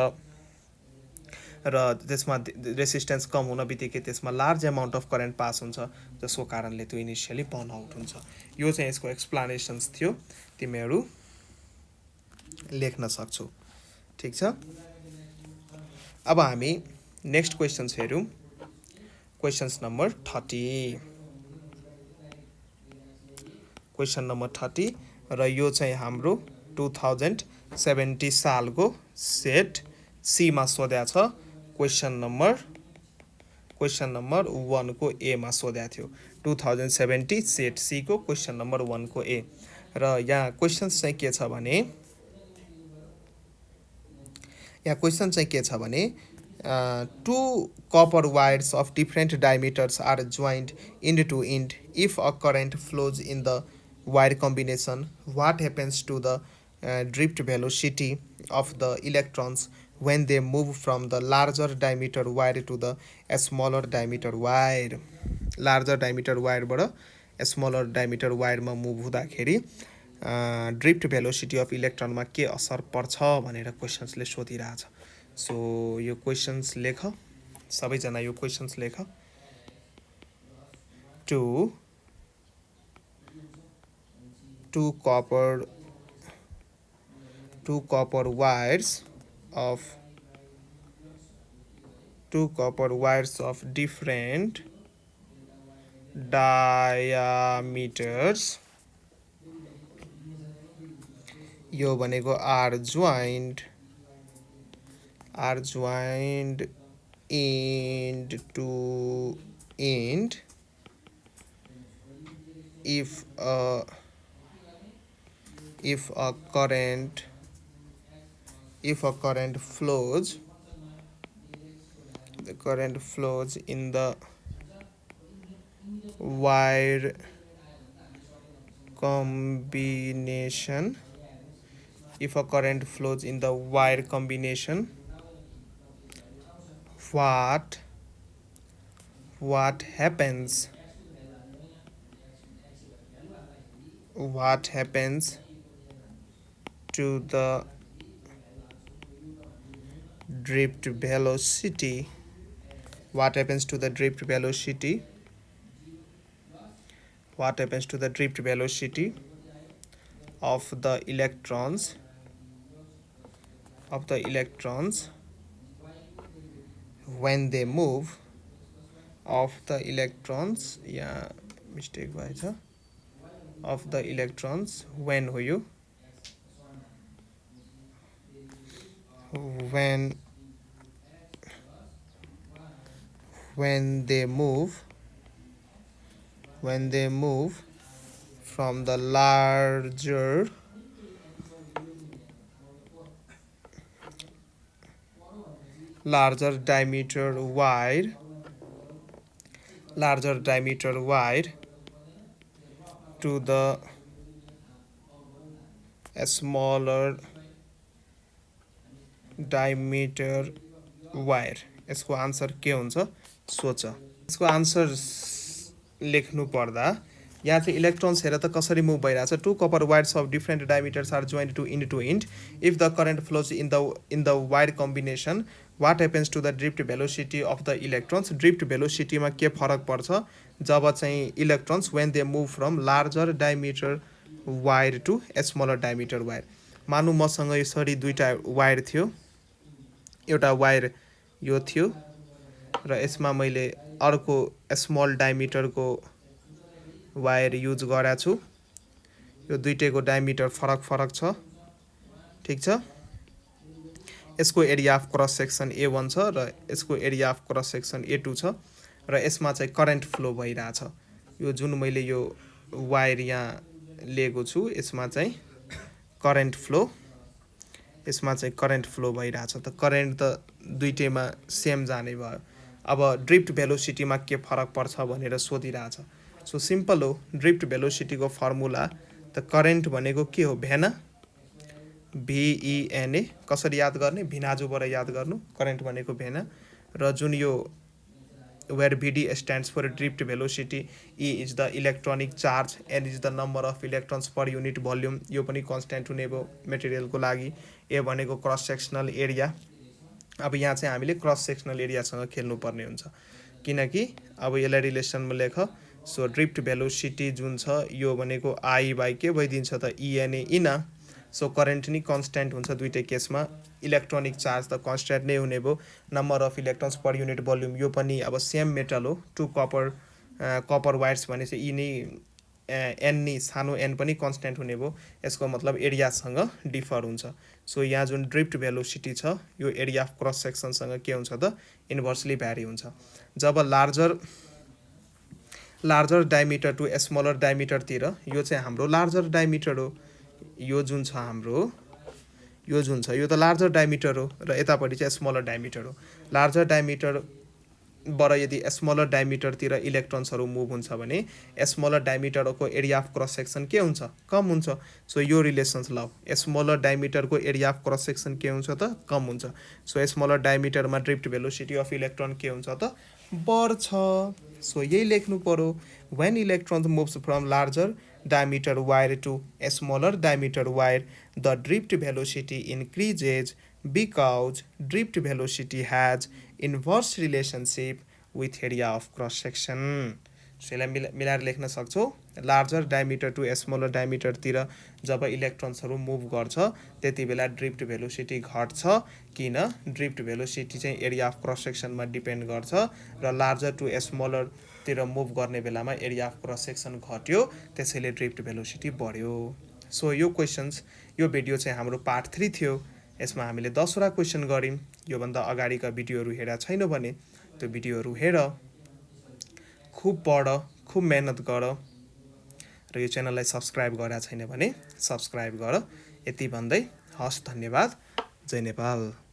र त्यसमा रेसिस्टेन्स कम हुन बित्तिकै त्यसमा large amount of current pass हुन्छ, जसको कारणले त्यो इनिसियली बर्न आउट हुन्छ। यो चाहिँ यसको एक्सप्लानेसन्स थियो, तिमीहरू लेख्न सक्छौ। ठिक छ। अब हामी नेक्स्ट क्वेसन्स हेरौँ। Questions number 30। क्वेसन नम्बर 30 र यो चाहिँ हाम्रो 2070 सालको सेट सीमा सोध्या छ। क्वेसन नम्बर 1 को ए मा सोध्या थियो। 2070 सेट सी को क्वेसन नम्बर 1 को ए। र यहाँ क्वेसन्स चाहिँ के छ भने two copper wires of different diameters are joined end to end. If a current flows in the wire combination, what happens to the drift velocity of the electrons when they move from the larger diameter wire to the smaller diameter wire? Larger diameter wire बाट smaller diameter wire मा मुभ हुँदाखेरि ड्रिफ्ट भेलोसिटी अफ इलेक्ट्रनमा के असर पर्छ भनेर क्वेसन्सले सोधिरहेछ। सो यो क्वेसन्स लेख, सबैजना यो क्वेसन्स लेख। Two copper wires of different diameters, यो भनेको are joined end to end if a current flows in the wire combination if a current flows in the wire combination, what happens to the drift velocity? What happens to the drift velocity? What happens to the drift velocity of the electrons when they move, of the electrons, yeah, mistake भएछ, of the electrons when हो यो, when they move from the larger diameter wire to the smaller diameter wire. यसको आन्सर के हुन्छ सोच। यसको आन्सर लेख्नु पर्दा यहाँ चाहिँ इलेक्ट्रोन्स हेर त कसरी मुभ भइरहेछ। Two copper wires of different diameters are joined to end to end if the current flows in the wire combination what happens to the drift velocity of the electrons. Drift भेलोसिटीमा के फरक पर्छ जब चाहिँ electrons when they move from larger diameter wire to smaller diameter wire. मानु मसँग यसरी दुईटा वायर थियो, एउटा वायर यो थियो र यसमा मैले अर्को स्मल डायमिटरको वायर युज गरेको छु। यो दुईटैको डायमिटर फरक छ, ठीक छ। यसको area of cross section A1 छ र यसको area of cross section A2 छ र यसमा चाहिँ करेन्ट फ्लो भइरहेछ। यो जुन मैले यो वायर यहाँ लिएको छु यसमा चाहिँ करेन्ट फ्लो भइरहेछ। त करेन्ट त दुईटैमा सेम जाने भयो। अब ड्रिफ्ट भेलोसिटीमा के फरक पर्छ भनेर सोधिरहेछ। सो सिम्पल हो, ड्रिफ्ट भेलोसिटीको फर्मुला त करेन्ट भनेको के हो, भेना, VENA। कसरी याद गर्ने, भिनाजुबाट याद गर्नु। करेन्ट भनेको भेना र जुन यो where VD stands for drift velocity, E is the electronic charge, N is the number of electrons per unit volume, यो पनि कन्स्ट्यान्ट हुने भयो मेटेरियलको लागि। ए भनेको क्रस सेक्सनल एरिया। अब यहाँ चाहिँ हामीले क्रस सेक्सनल एरियासँग खेल्नुपर्ने हुन्छ किनकि अब यसलाई रिलेसनमा लेख। सो ड्रिफ्ट भेलोसिटी जुन छ यो भनेको I बाई के भइदिन्छ त ENA इना। सो करेन्ट नि कन्स्ट्यान्ट हुन्छ दुईटै केसमा। इलेक्ट्रोनिक चार्ज त कन्स्ट्यान्ट नै हुने भयो। Number of electrons per unit volume यो पनि अब सेम मेटल हो। टु कपर वायर्स भनेपछि ई नि एन नि सानो एन पनि कन्स्ट्यान्ट हुने भयो। यसको मतलब एरियासँग डिफर हुन्छ। सो यहाँ जुन ड्रिफ्ट भेलोसिटी छ यो एरिया अफ क्रस सेक्सनसँग के हुन्छ त इन्भर्सली भ्यारी हुन्छ। जब लार्जर डायमिटर टु स्मलर डायमिटरतिर, यो चाहिँ हाम्रो लार्जर डायमिटर हो। यो जुन छ हाम्रो यो जुन छ यो त लार्जर डायमिटर हो र यतापट्टि चाहिँ स्मलर डायमिटर हो। लार्जर डायमिटरबाट यदि स्मलर डायमिटरतिर इलेक्ट्रोन्सहरू मुभ हुन्छ भने स्मलर डायमिटरको एरिया अफ क्रस सेक्सन के हुन्छ, कम हुन्छ। सो यो रिलेसन्स ल, स्मलर डायमिटरको एरिया अफ क्रस सेक्सन के हुन्छ त कम हुन्छ। सो स्मलर डायमिटरमा ड्रिफ्ट भेलोसिटी अफ इलेक्ट्रोन के हुन्छ त बढ्छ। सो यही लेख्नु पर्यो, when electrons moves from larger diameter wire to a smaller diameter wire, the drift velocity increases because drift velocity has inverse relationship with area of cross section. So यसलाई मिलाएर लेख्न सक्छौ। लार्जर डायमिटर टु स्मलर डायमिटरतिर जब इलेक्ट्रोन्सहरू मुभ गर्छ त्यति बेला ड्रिफ्ट भेलोसिटी घट्छ। किन, ड्रिफ्ट भेलोसिटी चाहिँ एरिया अफ क्रस सेक्सनमा डिपेन्ड गर्छ र लार्जर टु स्मलरतिर मुभ गर्ने बेलामा एरिया अफ क्रस सेक्सन घट्यो, त्यसैले ड्रिफ्ट भेलोसिटी बढ्यो। सो यो क्वेसन्स, यो भिडियो चाहिँ हाम्रो पार्ट 3 थियो। यसमा हामीले 10वटा क्वेसन गऱ्यौँ। योभन्दा अगाडिका भिडियोहरू हेरेका छैन भने त्यो भिडियोहरू हेर, खुब पढ, खुब मेहनत गर र यो च्यानललाई सब्सक्राइब गरेका छैन भने सब्सक्राइब गर। यति भन्दै हस्, धन्यवाद। जय नेपाल।